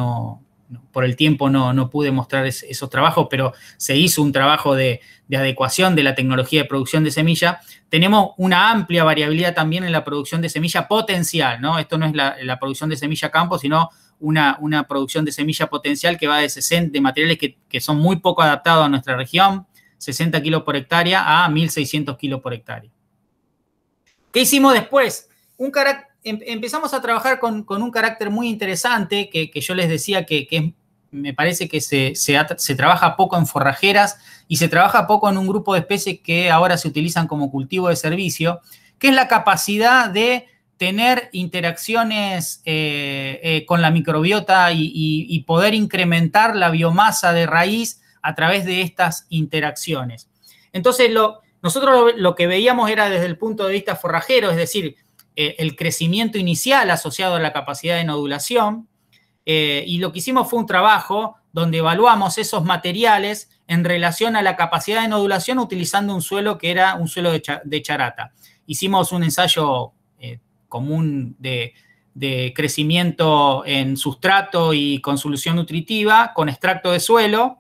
por el tiempo no pude mostrar esos trabajos, pero se hizo un trabajo de adecuación de la tecnología de producción de semilla. Tenemos una amplia variabilidad también en la producción de semilla potencial, ¿no? Esto no es la producción de semilla campo, sino una producción de semilla potencial que va de materiales que son muy poco adaptados a nuestra región, 60 kilos por hectárea a 1.600 kilos por hectárea. ¿Qué hicimos después? Empezamos a trabajar con un carácter muy interesante que yo les decía que me parece que se trabaja poco en forrajeras y se trabaja poco en un grupo de especies que ahora se utilizan como cultivo de servicio, que es la capacidad de tener interacciones con la microbiota y poder incrementar la biomasa de raíz a través de estas interacciones. Entonces, nosotros lo que veíamos era desde el punto de vista forrajero, es decir, el crecimiento inicial asociado a la capacidad de nodulación, y lo que hicimos fue un trabajo donde evaluamos esos materiales en relación a la capacidad de nodulación utilizando un suelo que era un suelo de charata. Hicimos un ensayo común de crecimiento en sustrato y con solución nutritiva, con extracto de suelo,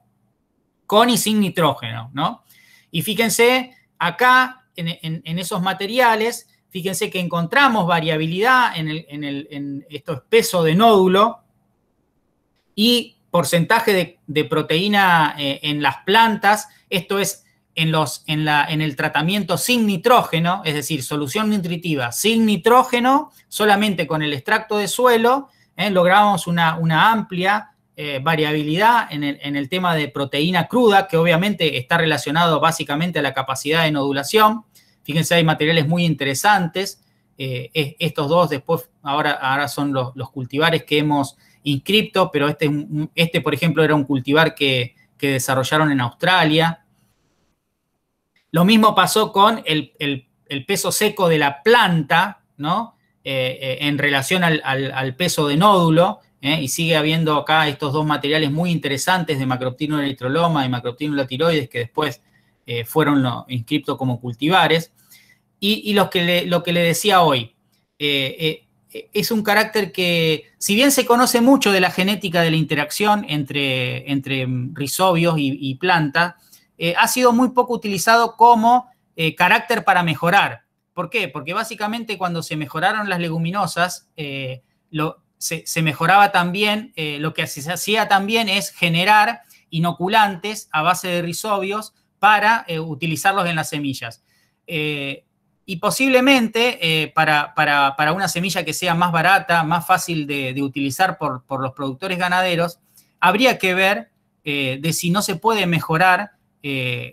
con y sin nitrógeno, ¿no? Y fíjense, acá, en esos materiales, fíjense que encontramos variabilidad en esto espeso de nódulo y porcentaje de proteína en las plantas. Esto es en el tratamiento sin nitrógeno, es decir, solución nutritiva sin nitrógeno, solamente con el extracto de suelo, logramos una amplia variabilidad en el tema de proteína cruda, que obviamente está relacionado básicamente a la capacidad de nodulación. Fíjense, hay materiales muy interesantes. Estos dos después, ahora son los cultivares que hemos inscrito, pero este, por ejemplo, era un cultivar que desarrollaron en Australia. Lo mismo pasó con el peso seco de la planta, ¿no? En relación al peso de nódulo, y sigue habiendo acá estos dos materiales muy interesantes de Macrophthinula erythroloma y Macrophthinula tiroides que después fueron inscriptos como cultivares. Y lo que le decía hoy, es un carácter que, si bien se conoce mucho de la genética de la interacción entre rizobios y plantas, ha sido muy poco utilizado como carácter para mejorar. ¿Por qué? Porque básicamente cuando se mejoraron las leguminosas, se mejoraba también, lo que se hacía también es generar inoculantes a base de rizobios para utilizarlos en las semillas. Y posiblemente para una semilla que sea más barata, más fácil de utilizar por los productores ganaderos, habría que ver de si no se puede mejorar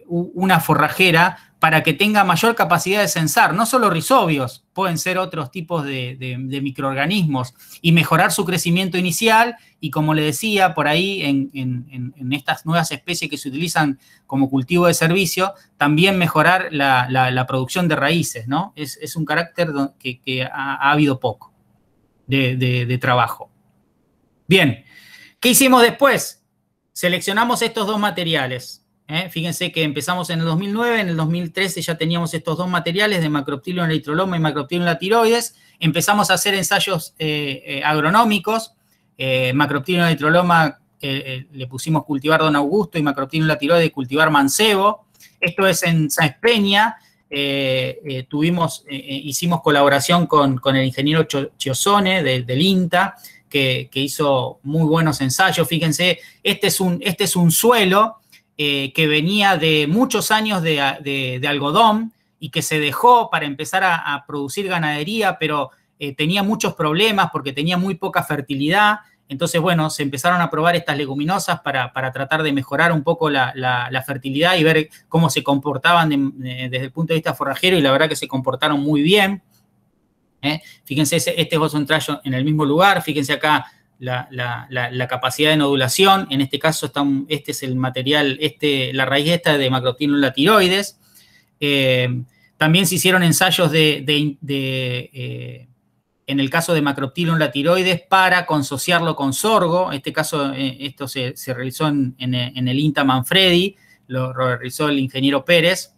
una forrajera para que tenga mayor capacidad de censar. No solo rizobios, pueden ser otros tipos de microorganismos y mejorar su crecimiento inicial y, como le decía, por ahí en estas nuevas especies que se utilizan como cultivo de servicio, también mejorar la producción de raíces, ¿no? Es un carácter que ha habido poco de trabajo. Bien, ¿qué hicimos después? Seleccionamos estos dos materiales. Fíjense que empezamos en el 2009, en el 2013 ya teníamos estos dos materiales de Macrophthinula erythroloma y Macrophthinula tiroides. Empezamos a hacer ensayos agronómicos. Macrophthinula erythroloma le pusimos cultivar Don Augusto y Macrophthinula tiroides cultivar Mancebo. Esto es en Sáenz Peña. Hicimos colaboración con el ingeniero Chiosone del INTA, que hizo muy buenos ensayos. Fíjense, este es un suelo que venía de muchos años de algodón y que se dejó para empezar a producir ganadería, pero tenía muchos problemas porque tenía muy poca fertilidad. Entonces, bueno, se empezaron a probar estas leguminosas para tratar de mejorar un poco la fertilidad y ver cómo se comportaban desde el punto de vista forrajero, y la verdad que se comportaron muy bien. Fíjense, este es otro ensayo en el mismo lugar. Fíjense acá la capacidad de nodulación. En este caso, este es el material, la raíz esta de Macrophthinula tiroides. También se hicieron ensayos en el caso de Macrophthinula tiroides para consociarlo con sorgo. En este caso, esto se realizó en el INTA Manfredi, lo realizó el ingeniero Pérez.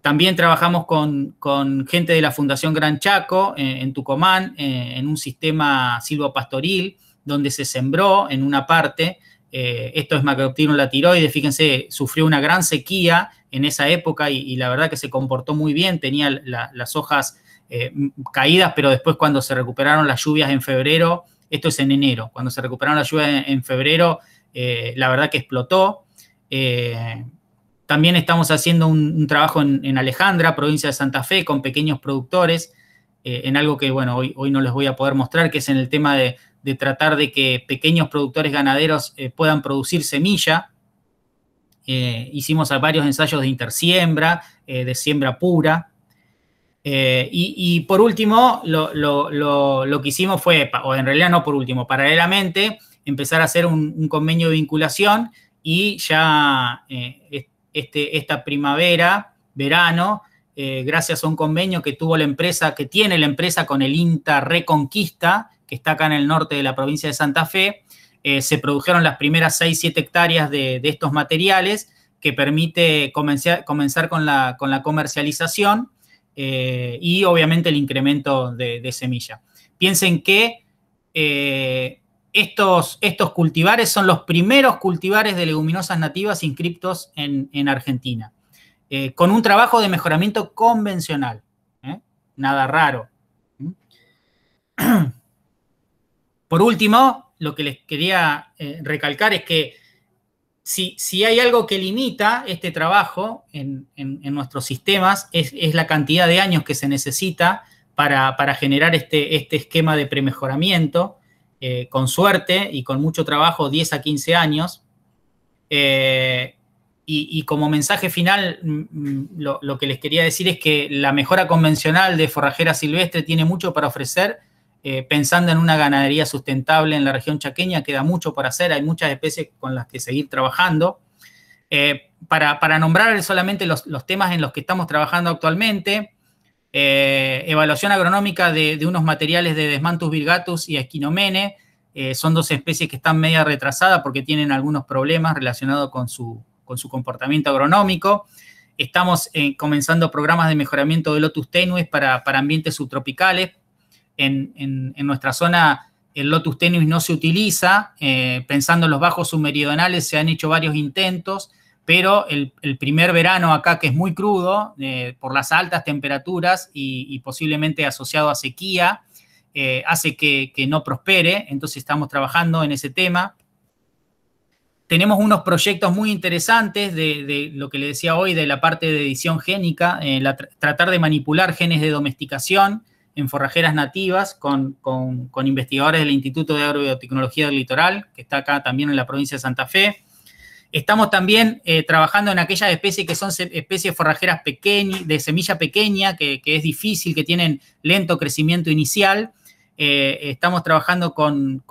También trabajamos con gente de la Fundación Gran Chaco en Tucumán, en un sistema silvopastoril, donde se sembró en una parte. Esto es Macrophthinula tiroides. Fíjense, sufrió una gran sequía en esa época y la verdad que se comportó muy bien. Tenía las hojas caídas, pero después, cuando se recuperaron las lluvias en febrero, esto es en enero, cuando se recuperaron las lluvias en febrero, la verdad que explotó. También estamos haciendo un trabajo en Alejandra, provincia de Santa Fe, con pequeños productores, en algo que, bueno, hoy no les voy a poder mostrar, que es en el tema de tratar de que pequeños productores ganaderos puedan producir semilla. Hicimos varios ensayos de intersiembra, de siembra pura. Y por último, lo que hicimos fue, o en realidad no por último, paralelamente, empezar a hacer un convenio de vinculación, y ya esta primavera, verano, gracias a un convenio que tiene la empresa con el INTA Reconquista, que está acá en el norte de la provincia de Santa Fe, se produjeron las primeras 6-7 hectáreas de estos materiales, que permite comenzar con la comercialización y obviamente el incremento de semilla. Piensen que estos cultivares son los primeros cultivares de leguminosas nativas inscriptos en Argentina, con un trabajo de mejoramiento convencional, nada raro. Por último, lo que les quería recalcar es que si hay algo que limita este trabajo en nuestros sistemas, es la cantidad de años que se necesita para generar este esquema de premejoramiento, con suerte y con mucho trabajo, 10 a 15 años. Y como mensaje final, lo que les quería decir es que la mejora convencional de forrajera silvestre tiene mucho para ofrecer, pensando en una ganadería sustentable en la región chaqueña. Queda mucho por hacer, hay muchas especies con las que seguir trabajando. Para nombrar solamente los temas en los que estamos trabajando actualmente: evaluación agronómica de unos materiales de Desmanthus virgatus y Echinomene. Son dos especies que están media retrasadas porque tienen algunos problemas relacionados con su comportamiento agronómico. Estamos comenzando programas de mejoramiento de Lotus tenuis para ambientes subtropicales. En nuestra zona el Lotus tenuis no se utiliza. Pensando en los bajos submeridionales, se han hecho varios intentos, pero el primer verano acá, que es muy crudo, por las altas temperaturas y posiblemente asociado a sequía, hace que no prospere. Entonces estamos trabajando en ese tema. Tenemos unos proyectos muy interesantes de lo que le decía hoy, de la parte de edición génica, tratar de manipular genes de domesticación en forrajeras nativas con investigadores del Instituto de Agrobiotecnología del Litoral, que está acá también en la provincia de Santa Fe. Estamos también trabajando en aquellas especies que son especies forrajeras pequeñas, de semilla pequeña, que es difícil, que tienen lento crecimiento inicial. Estamos trabajando con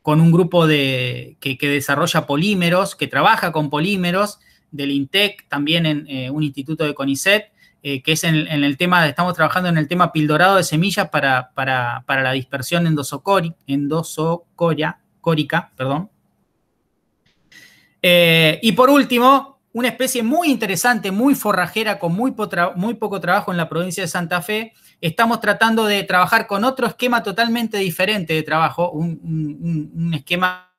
un grupo que desarrolla polímeros, que trabaja con polímeros, del INTEC, también en un instituto de CONICET, que es en el tema, estamos trabajando en el tema pildorado de semillas para la dispersión endosocórica, perdón. Y por último, una especie muy interesante, muy forrajera, con muy poco trabajo en la provincia de Santa Fe. Estamos tratando de trabajar con otro esquema totalmente diferente de trabajo, un esquema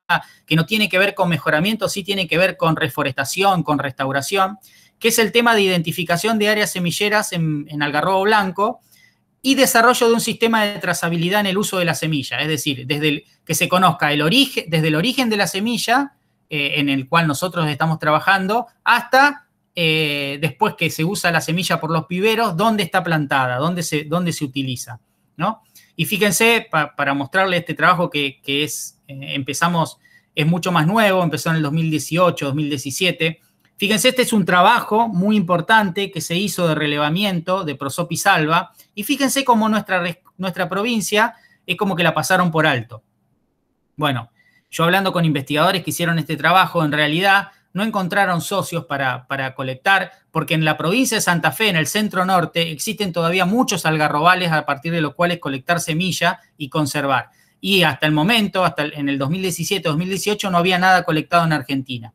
que no tiene que ver con mejoramiento, sí tiene que ver con reforestación, con restauración, que es el tema de identificación de áreas semilleras en algarrobo blanco y desarrollo de un sistema de trazabilidad en el uso de la semilla. Es decir, desde que se conozca desde el origen de la semilla, en el cual nosotros estamos trabajando, hasta después que se usa la semilla por los piberos, dónde está plantada, dónde se utiliza, ¿no? Y fíjense, para mostrarles este trabajo que empezamos, es mucho más nuevo, empezó en el 2018, 2017. Fíjense, este es un trabajo muy importante que se hizo de relevamiento de Prosopis alba, y fíjense cómo nuestra provincia es como que la pasaron por alto. Bueno, yo hablando con investigadores que hicieron este trabajo, en realidad no encontraron socios para colectar, porque en la provincia de Santa Fe, en el centro norte, existen todavía muchos algarrobales a partir de los cuales colectar semilla y conservar. Y hasta el momento, en el 2017-2018, no había nada colectado en Argentina.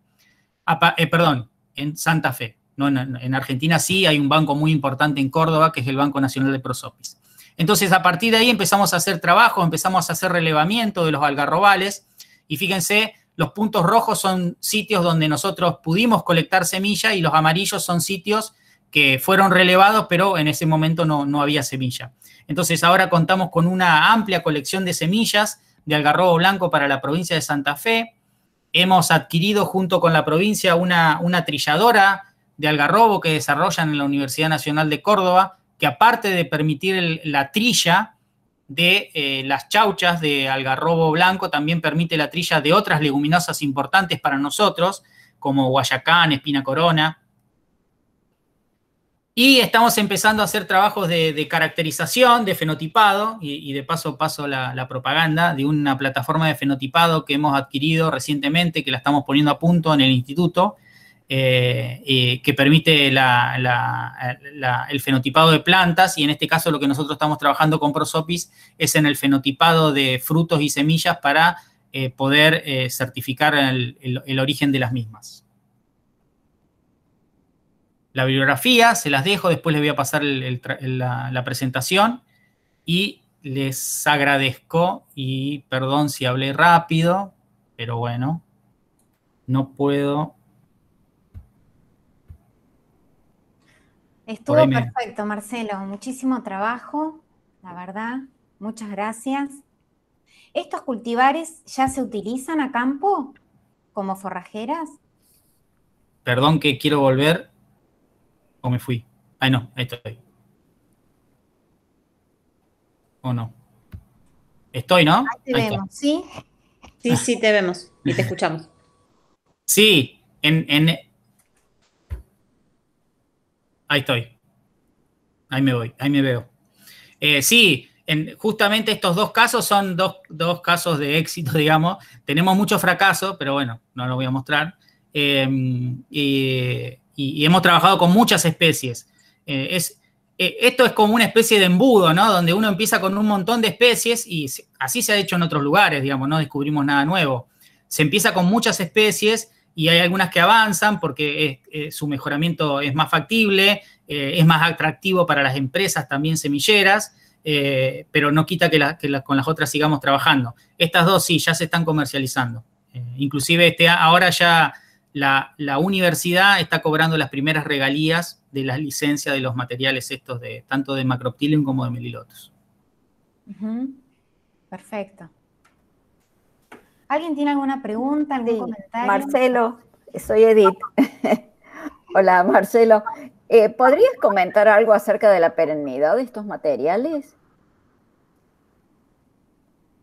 Perdón, en Santa Fe. No, en Argentina sí hay un banco muy importante en Córdoba, que es el Banco Nacional de Prosopis. Entonces, a partir de ahí empezamos a hacer trabajo, empezamos a hacer relevamiento de los algarrobales. Y fíjense, los puntos rojos son sitios donde nosotros pudimos colectar semilla, y los amarillos son sitios que fueron relevados, pero en ese momento no había semilla. Entonces ahora contamos con una amplia colección de semillas de algarrobo blanco para la provincia de Santa Fe. Hemos adquirido junto con la provincia una trilladora de algarrobo que desarrollan en la Universidad Nacional de Córdoba, que aparte de permitir la trilla de las chauchas de algarrobo blanco, también permite la trilla de otras leguminosas importantes para nosotros, como guayacán, espina corona. Y estamos empezando a hacer trabajos de caracterización, de fenotipado, y de paso la propaganda de una plataforma de fenotipado que hemos adquirido recientemente, que la estamos poniendo a punto en el instituto, que permite el fenotipado de plantas, y en este caso lo que nosotros estamos trabajando con Prosopis es en el fenotipado de frutos y semillas para poder certificar el origen de las mismas. La bibliografía se las dejo, después les voy a pasar la presentación, y les agradezco, y perdón si hablé rápido, pero bueno, no puedo. Estuvo perfecto, Marcelo. Muchísimo trabajo, la verdad. Muchas gracias. ¿Estos cultivares ya se utilizan a campo como forrajeras? Perdón que quiero volver. ¿O me fui? Ay, no, ahí estoy. ¿O no? Estoy, ¿no? Ahí te Ahí estoy. vemos, ¿sí? Sí, sí, te vemos y te escuchamos. Sí, ahí estoy. Ahí me voy, ahí me veo. Sí, justamente estos dos casos son dos casos de éxito, digamos. Tenemos mucho fracaso, pero bueno, no lo voy a mostrar. Y hemos trabajado con muchas especies. Esto es como una especie de embudo, ¿no? Donde uno empieza con un montón de especies y así se ha hecho en otros lugares, digamos, no descubrimos nada nuevo. Se empieza con muchas especies y hay algunas que avanzan porque su mejoramiento es más factible, es más atractivo para las empresas también semilleras, pero no quita que con las otras sigamos trabajando. Estas dos sí, ya se están comercializando. Inclusive ahora ya la universidad está cobrando las primeras regalías de las licencias de los materiales estos, tanto de Macroptylium como de Melilotus. Perfecto. ¿Alguien tiene alguna pregunta, algún comentario? Marcelo, soy Edith. Hola, Marcelo. ¿Podrías comentar algo acerca de la perennidad de estos materiales?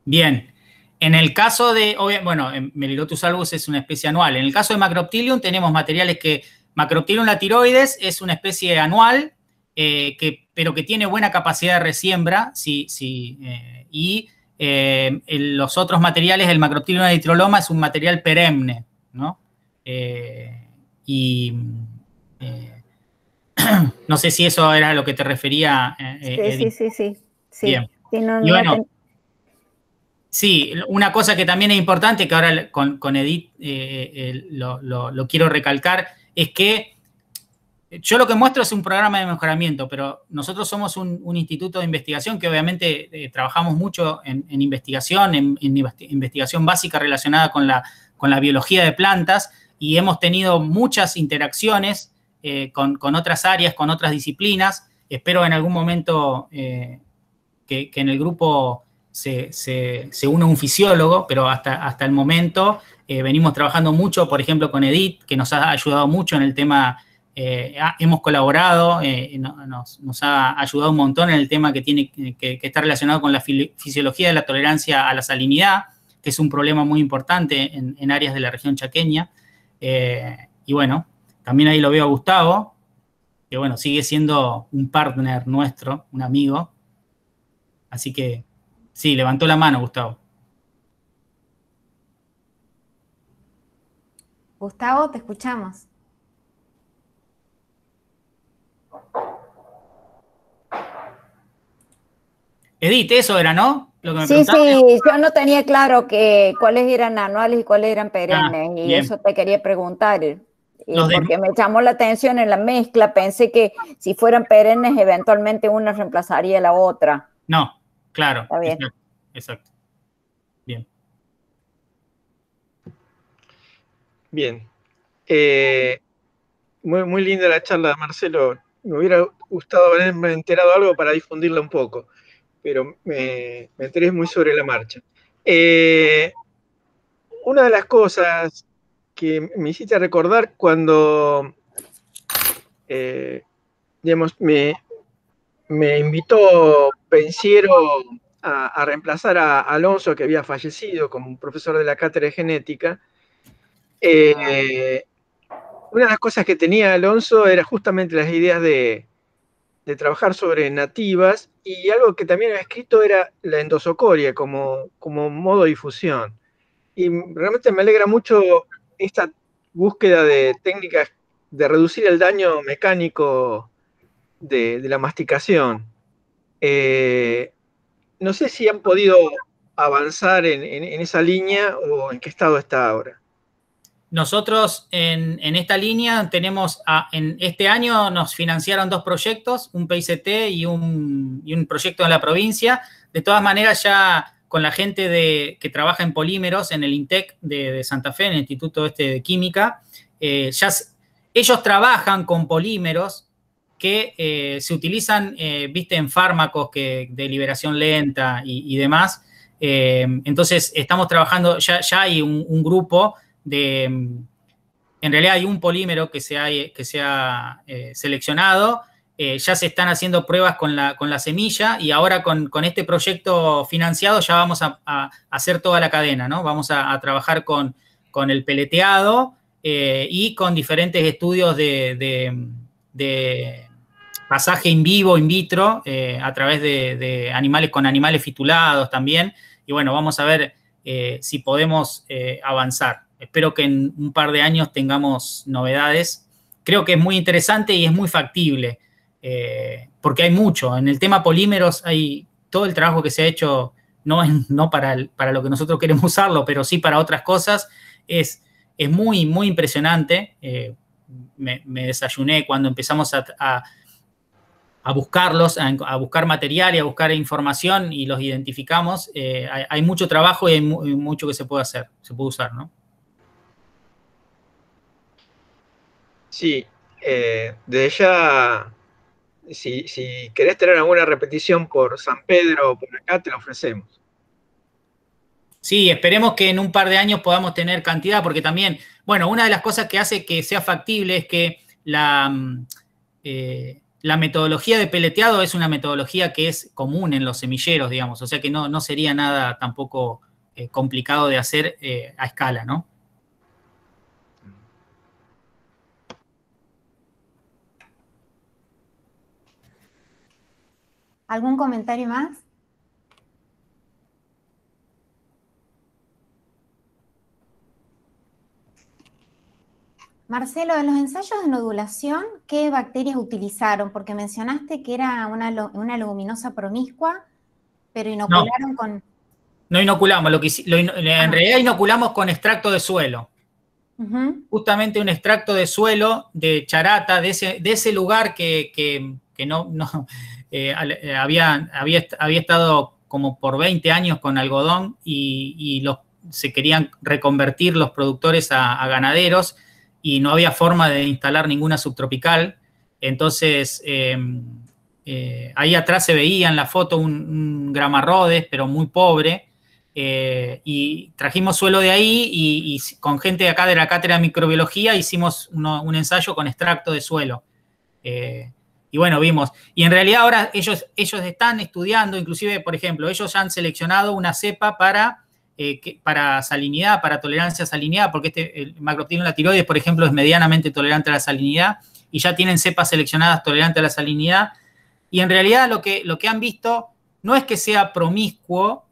Bien. En el caso de, bueno, Melilotus albus es una especie anual. En el caso de Macroptylium tenemos materiales que, Macroptylium latiroides es una especie anual, pero que tiene buena capacidad de resiembra, y los otros materiales, el Macroptylium eritroloma es un material perenne, ¿no? No sé si eso era a lo que te refería, Edith. Sí. Bien. Sí, y bueno, sí, una cosa que también es importante, que ahora con Edith lo quiero recalcar, es que yo lo que muestro es un programa de mejoramiento, pero nosotros somos un instituto de investigación que obviamente trabajamos mucho en investigación, en investigación básica relacionada con la biología de plantas, y hemos tenido muchas interacciones con otras áreas, con otras disciplinas. Espero en algún momento que en el grupo se une un fisiólogo, pero hasta el momento venimos trabajando mucho, por ejemplo, con Edith, que nos ha ayudado mucho en el tema. Hemos colaborado, nos ha ayudado un montón en el tema que está relacionado con la fisiología de la tolerancia a la salinidad, que es un problema muy importante en áreas de la región chaqueña. Y bueno, también ahí lo veo a Gustavo, que bueno, sigue siendo un partner nuestro, un amigo. Así que sí, levantó la mano Gustavo. Gustavo, te escuchamos. Edith, eso era, ¿no? Lo que me sí, yo no tenía claro cuáles eran anuales y cuáles eran perennes, y bien. eso te quería preguntar, porque me llamó la atención en la mezcla, pensé que si fueran perennes eventualmente una reemplazaría a la otra. No, claro. Está bien. Exacto. Bien. Bien. Muy linda la charla, Marcelo. Me hubiera gustado haberme enterado algo para difundirla un poco, pero me enteré muy sobre la marcha. Una de las cosas que me hiciste recordar cuando, digamos, me invitó Pensiero a reemplazar a Alonso, que había fallecido como profesor de la cátedra de genética. Una de las cosas que tenía Alonso era justamente las ideas de trabajar sobre nativas, y algo que también había escrito era la endosocoria como modo de difusión. Y realmente me alegra mucho esta búsqueda de técnicas de reducir el daño mecánico de la masticación. No sé si han podido avanzar en esa línea o en qué estado está ahora. Nosotros en esta línea tenemos, en este año nos financiaron 2 proyectos, un PICT y un proyecto en la provincia. De todas maneras, ya con la gente que trabaja en polímeros en el INTEC de Santa Fe, en el Instituto de Química, ellos trabajan con polímeros que se utilizan, viste, en fármacos de liberación lenta y demás. Entonces, estamos trabajando, ya hay un grupo en realidad hay un polímero que se ha seleccionado, ya se están haciendo pruebas con la semilla y ahora con este proyecto financiado ya vamos a hacer toda la cadena, ¿no? Vamos a trabajar con el peleteado y con diferentes estudios de pasaje in vivo, in vitro, a través de animales, con animales fitulados también. Y bueno, vamos a ver si podemos avanzar. Espero que en un par de años tengamos novedades. Creo que es muy interesante y es muy factible, porque hay mucho. En el tema polímeros hay todo el trabajo que se ha hecho, no para lo que nosotros queremos usarlo, pero sí para otras cosas. Es muy, muy impresionante. Me desayuné cuando empezamos a buscarlos, a buscar material y a buscar información y los identificamos. Hay mucho trabajo y hay mucho que se puede hacer, se puede usar, ¿no? Sí, desde ya, si querés tener alguna repetición por San Pedro o por acá, te la ofrecemos. Sí, esperemos que en un par de años podamos tener cantidad, porque también, bueno, una de las cosas que hace que sea factible es que la metodología de peleteado es una metodología que es común en los semilleros, digamos, o sea que no sería nada tampoco complicado de hacer a escala, ¿no? ¿Algún comentario más? Marcelo, en los ensayos de nodulación, ¿qué bacterias utilizaron? Porque mencionaste que era una leguminosa promiscua, pero inocularon con... No inoculamos, en realidad inoculamos con extracto de suelo. Justamente un extracto de suelo de charata, de ese lugar que había estado como por 20 años con algodón y se querían reconvertir los productores a ganaderos y no había forma de instalar ninguna subtropical. Entonces, ahí atrás se veía en la foto un Gramarrodes, pero muy pobre. Y trajimos suelo de ahí y con gente de acá de la cátedra de microbiología hicimos un ensayo con extracto de suelo. Y bueno, vimos. Y en realidad ahora ellos están estudiando, inclusive, por ejemplo, ellos ya han seleccionado una cepa para salinidad, para tolerancia a salinidad, porque el Macroctinum tiroides, por ejemplo, es medianamente tolerante a la salinidad y ya tienen cepas seleccionadas tolerantes a la salinidad. Y en realidad lo que han visto no es que sea promiscuo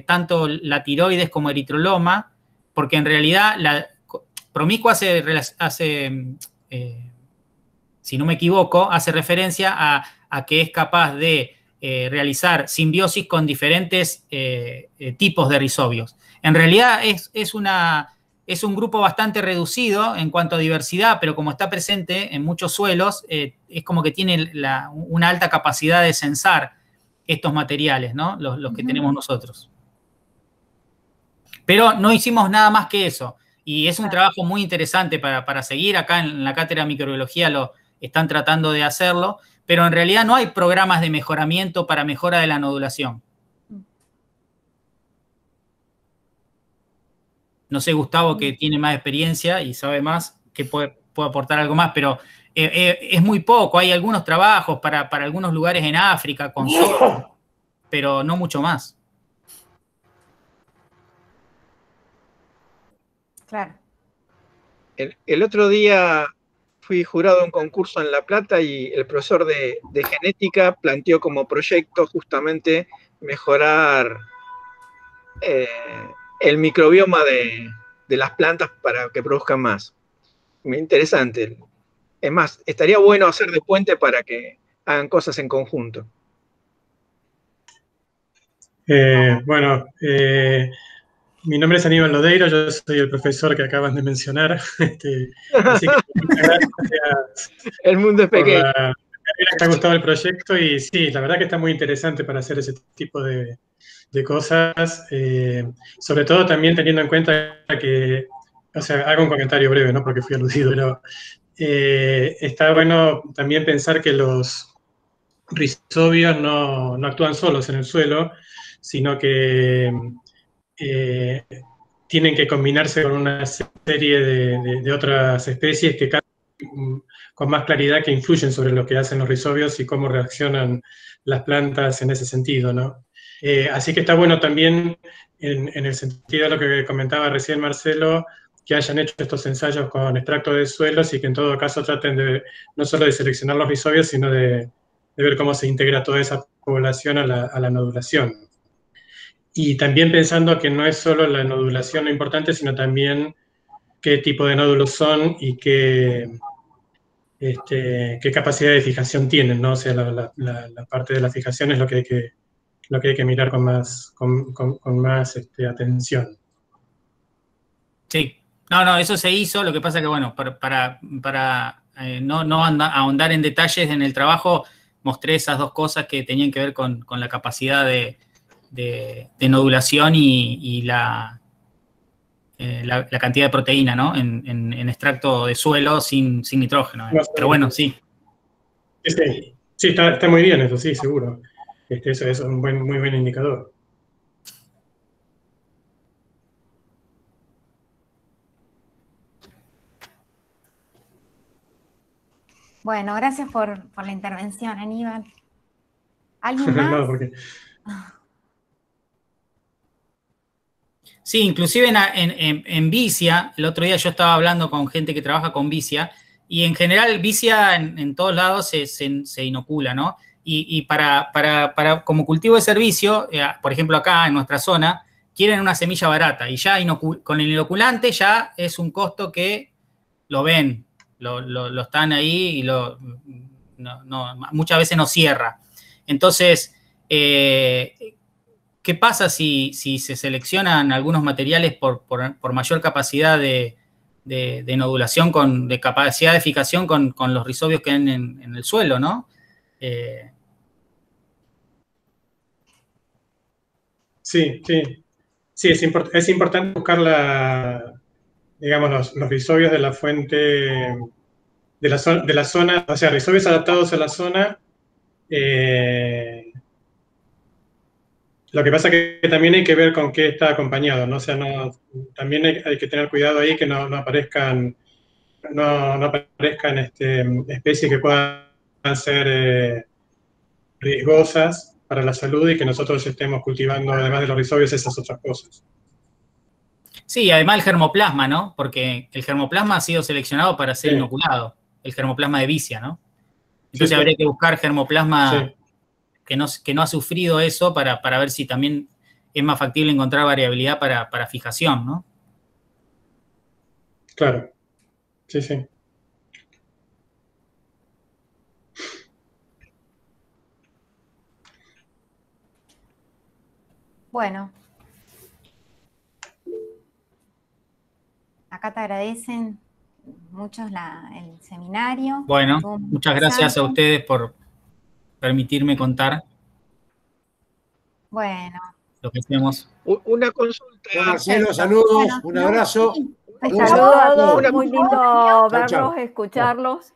tanto la tiroides como eritroloma, porque en realidad promiscuo hace si no me equivoco, hace referencia a que es capaz de realizar simbiosis con diferentes tipos de rhizobios. En realidad es un grupo bastante reducido en cuanto a diversidad, pero como está presente en muchos suelos, es como que tiene una alta capacidad de censar estos materiales, ¿no? Los que tenemos nosotros. Pero no hicimos nada más que eso. Y es un trabajo muy interesante para seguir. Acá en la cátedra de microbiología lo están tratando de hacerlo, pero en realidad no hay programas de mejoramiento para mejora de la nodulación. No sé, Gustavo, que tiene más experiencia y sabe más, que puede aportar algo más, pero es muy poco. Hay algunos trabajos para algunos lugares en África con soja, pero no mucho más. Claro. El otro día fui jurado en un concurso en La Plata y el profesor de genética planteó como proyecto justamente mejorar el microbioma de las plantas para que produzcan más. Muy interesante. Es más, estaría bueno hacer de puente para que hagan cosas en conjunto. Bueno, mi nombre es Aníbal Lodeiro, yo soy el profesor que acaban de mencionar. Así que muchas gracias. El mundo es pequeño. Me ha gustado el proyecto y sí, la verdad que está muy interesante para hacer ese tipo de cosas. Sobre todo también teniendo en cuenta que, o sea, hago un comentario breve, ¿no? Porque fui aludido, pero está bueno también pensar que los rhizobios no actúan solos en el suelo, sino que tienen que combinarse con una serie de otras especies que con más claridad que influyen sobre lo que hacen los rizobios y cómo reaccionan las plantas en ese sentido, ¿no? Así que está bueno también, en el sentido de lo que comentaba recién Marcelo, que hayan hecho estos ensayos con extracto de suelos y que en todo caso traten de no solo de seleccionar los rizobios, sino de ver cómo se integra toda esa población a la nodulación. Y también pensando que no es solo la nodulación lo importante, sino también qué tipo de nódulos son y qué capacidad de fijación tienen, ¿no? O sea, la parte de la fijación es lo que hay que mirar con más atención. Sí, no, eso se hizo, lo que pasa que, bueno, para no ahondar en detalles en el trabajo, mostré esas dos cosas que tenían que ver con la capacidad de nodulación y la cantidad de proteína, ¿no? En extracto de suelo sin nitrógeno. Pero bueno, sí. Sí, está muy bien eso, sí, seguro. Eso es un muy buen indicador. Bueno, gracias por la intervención, Aníbal. ¿Alguien más? No, porque... Sí, inclusive en Vicia, el otro día yo estaba hablando con gente que trabaja con Vicia, y en general Vicia en todos lados se inocula, ¿no? Y para como cultivo de servicio, por ejemplo acá en nuestra zona, quieren una semilla barata, y ya con el inoculante ya es un costo que lo ven, lo están ahí y muchas veces no cierra. Entonces, ¿qué pasa si se seleccionan algunos materiales por mayor capacidad de nodulación, de capacidad de fijación con los rizobios que hay en el suelo, ¿no? Sí, es importante buscar digamos, los rizobios de la fuente, de la zona, o sea, rizobios adaptados a la zona. Lo que pasa que también hay que ver con qué está acompañado, ¿no? O sea, también hay que tener cuidado ahí que no aparezcan especies que puedan ser riesgosas para la salud y que nosotros estemos cultivando, además de los rizobios, esas otras cosas. Sí, además el germoplasma, ¿no? Porque el germoplasma ha sido seleccionado para ser inoculado, el germoplasma de Vicia, ¿no? Entonces habría que buscar germoplasma que no ha sufrido eso para ver si también es más factible encontrar variabilidad para fijación, ¿no? Claro, sí. Bueno. Acá te agradecen muchos el seminario. Bueno, muchas gracias a ustedes por permitirme contar. Bueno. Lo que hacemos. Una consulta. Bueno, Marcelo, saludos, un abrazo. Saludos a todos, muy lindo verlos, escucharlos.